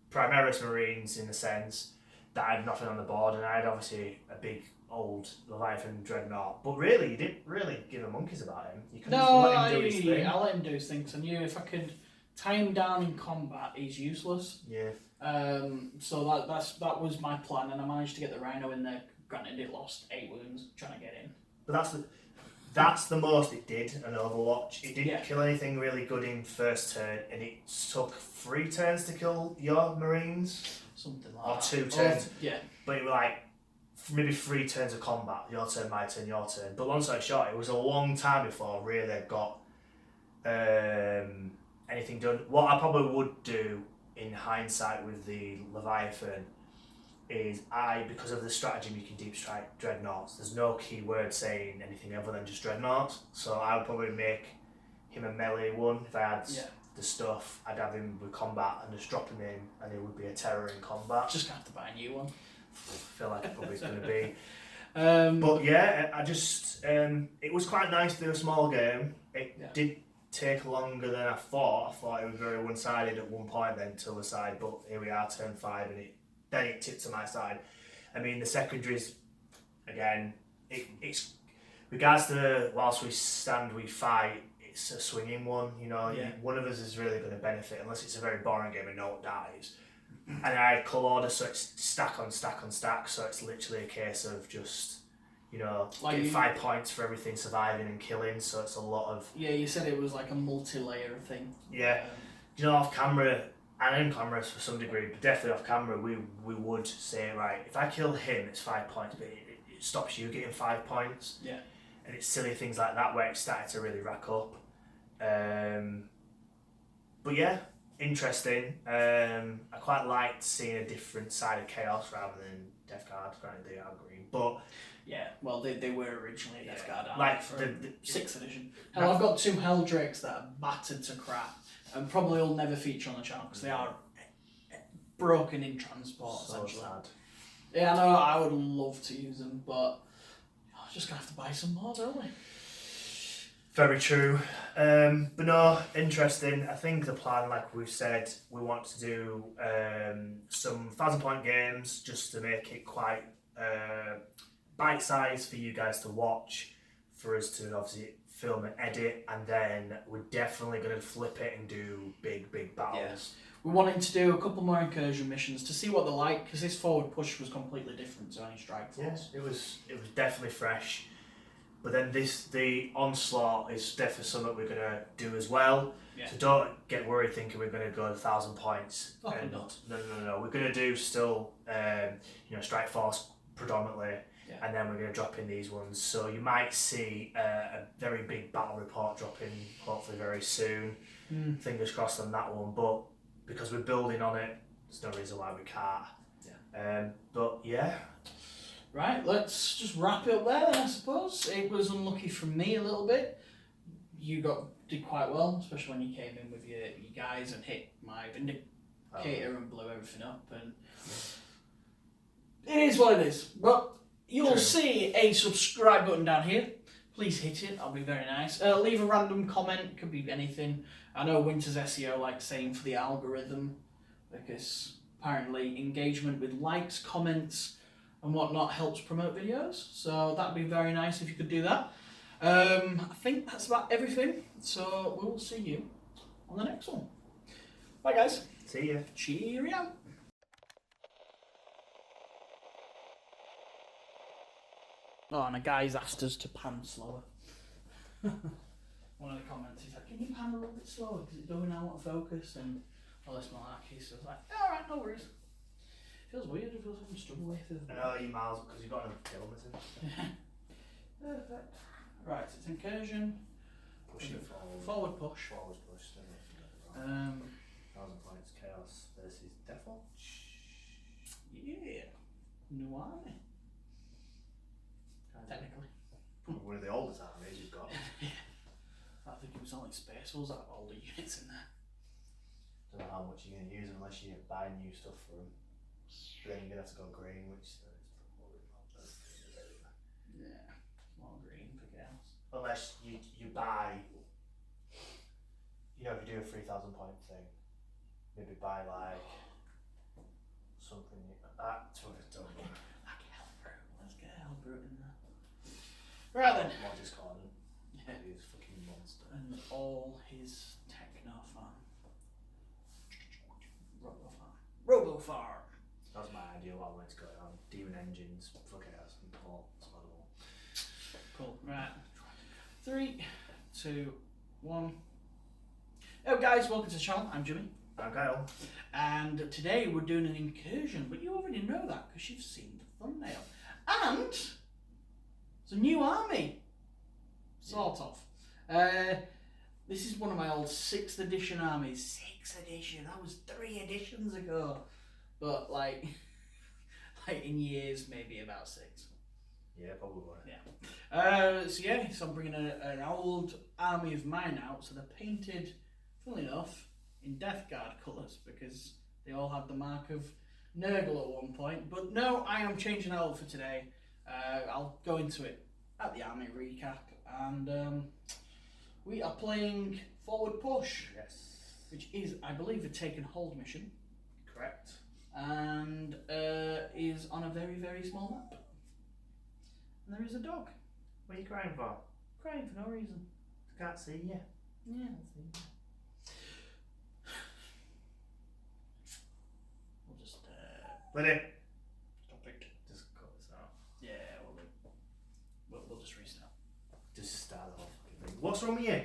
Speaker 2: Primaris Marines in the sense that I had nothing on the board, and I had obviously a big old Leviathan Dreadnought. But really, you didn't really give a monkeys about him. You couldn't let him do his thing.
Speaker 1: I let him do his things. I knew if I could tie him down in combat, he's useless.
Speaker 2: Yeah.
Speaker 1: So that was my plan, and I managed to get the Rhino in there. Granted, it lost 8 wounds trying to get in.
Speaker 2: But that's the most it did in Overwatch. It didn't kill anything really good in first turn, and it took 3 turns to kill your Marines.
Speaker 1: Something like
Speaker 2: or
Speaker 1: that.
Speaker 2: 2 turns.
Speaker 1: Yeah.
Speaker 2: But it was like maybe 3 turns of combat. Your turn, my turn, your turn. But long story short, it was a long time before really I got anything done. What I probably would do in hindsight with the Leviathan is because of the stratagem you can deep strike dreadnoughts, there's no keyword saying anything other than just dreadnoughts. So I would probably make him a melee one. If I had the stuff, I'd have him with combat and just drop him in, and it would be a terror in combat.
Speaker 1: Just gonna have to buy a new one.
Speaker 2: I feel like it probably is going to be. But yeah, I just it was quite nice to do a small game. It did take longer than I thought. I thought it was very one-sided at one point, then to the side. But here we are, turn 5, and then it tipped to my side. I mean, the secondaries, again, it's regards to whilst we stand, we fight. It's a swinging one, you know. One of us is really going to benefit unless it's a very boring game and no one dies. And I call order, so it's stack on stack on stack. So it's literally a case of just, you know, like getting 5 points for everything surviving and killing. So it's a lot of. Yeah,
Speaker 1: you said it was like a multi-layer thing.
Speaker 2: Yeah, you know, off camera and in cameras for some degree, but definitely off camera, we would say, right, if I kill him, it's 5 points, but it stops you getting 5 points.
Speaker 1: Yeah.
Speaker 2: And it's silly things like that where it started to really rack up. But yeah, interesting. I quite liked seeing a different side of Chaos rather than Death Guard. Granted, they are green, but
Speaker 1: yeah, well, they were originally Death Guard,
Speaker 2: like
Speaker 1: for the 6th edition. Hell, I've got 2 Hell Drakes that are battered to crap, and probably will never feature on the channel because they are broken in transport.
Speaker 2: So
Speaker 1: essentially.
Speaker 2: sad.
Speaker 1: Yeah, I know. I would love to use them, but I'm just gonna have to buy some more, don't we?
Speaker 2: Very true. But no, interesting. I think the plan, like we've said, we want to do some 1,000-point games just to make it quite bite-sized for you guys to watch, for us to obviously film and edit, and then we're definitely going to flip it and do big battles.
Speaker 1: Yeah. We're wanting to do a couple more incursion missions to see what they're like, because this forward push was completely different to any strike force.
Speaker 2: Yeah, it was definitely fresh. But then the onslaught is definitely something we're going to do as well. Yeah. So don't get worried thinking we're going to go 1,000 points.
Speaker 1: Oh, not.
Speaker 2: No. We're going to do still, strike force predominantly, and then we're going to drop in these ones. So you might see a very big battle report dropping hopefully very soon. Fingers crossed on that one. But because we're building on it, there's no reason why we can't. Yeah. But yeah.
Speaker 1: Right, let's just wrap it up there then, I suppose. It was unlucky from me a little bit. You did quite well, especially when you came in with your guys and hit my Vindicator and blew everything up. And it is what it is. But you'll see a subscribe button down here. Please hit it, that'll be very nice. Leave a random comment, could be anything. I know Winter's SEO likes saying for the algorithm, because apparently engagement with likes, comments, and whatnot helps promote videos, so that'd be very nice if you could do that. I think that's about everything, so we'll see you on the next one. Bye guys.
Speaker 2: See ya.
Speaker 1: Cheerio. Oh, and a guy's asked us to pan slower. One of the comments, he's like, can you pan a little bit slower because it's going out of focus and all this malarkey, so I was like, alright, no worries. Feels weird, it feels like I'm struggling with it.
Speaker 2: I know you miles because you've got an helmet in.
Speaker 1: Perfect. Right, so it's incursion.
Speaker 2: Pushing forward.
Speaker 1: Forward push.
Speaker 2: Forward push, don't know. 1,000 points chaos versus Deathwatch.
Speaker 1: Yeah. New army. Technically.
Speaker 2: One of the oldest armies you've got.
Speaker 1: Yeah. I think it was only Space Wolves that have older units in there.
Speaker 2: Don't know how much you're going to use unless you buy new stuff for them. Then you're going to have to go green, which is probably not the thing.
Speaker 1: Yeah, more green for chaos.
Speaker 2: Unless you buy, if you do a 3,000 point thing, maybe buy like something like that to it.
Speaker 1: Like Hellbrute. Let's get Hellbrute in there. Right then.
Speaker 2: More discordant. Yeah. He's fucking monster.
Speaker 1: And all his techno farm. Robo-farm.
Speaker 2: That was my idea what I wanted to go on. Demon engines for chaos and all.
Speaker 1: Cool. Right. 3, 2, 1. Hello guys, welcome to the channel. I'm Jimmy.
Speaker 2: I'm Kyle.
Speaker 1: And today we're doing an incursion, but you already know that because you've seen the thumbnail. And it's a new army. Sort of. This is one of my old 6th edition armies. 6th edition. That was 3 editions ago. But like in years, maybe about 6.
Speaker 2: Yeah, probably.
Speaker 1: Yeah. So I'm bringing an old army of mine out. So they're painted, funnily enough, in Death Guard colours because they all had the mark of Nurgle at one point. But no, I am changing that up for today. I'll go into it at the army recap. And we are playing Forward Push.
Speaker 2: Yes.
Speaker 1: Which is, I believe, a take and hold mission.
Speaker 2: Correct.
Speaker 1: And is on a very, very small map. And there is a dog.
Speaker 2: What are you crying for?
Speaker 1: Crying for no reason.
Speaker 2: I can't see you.
Speaker 1: Yeah. We'll just
Speaker 2: Ready?
Speaker 1: stop it.
Speaker 2: Just cut this out.
Speaker 1: Yeah, we'll just restart.
Speaker 2: Just start the whole fucking thing. What's wrong with you?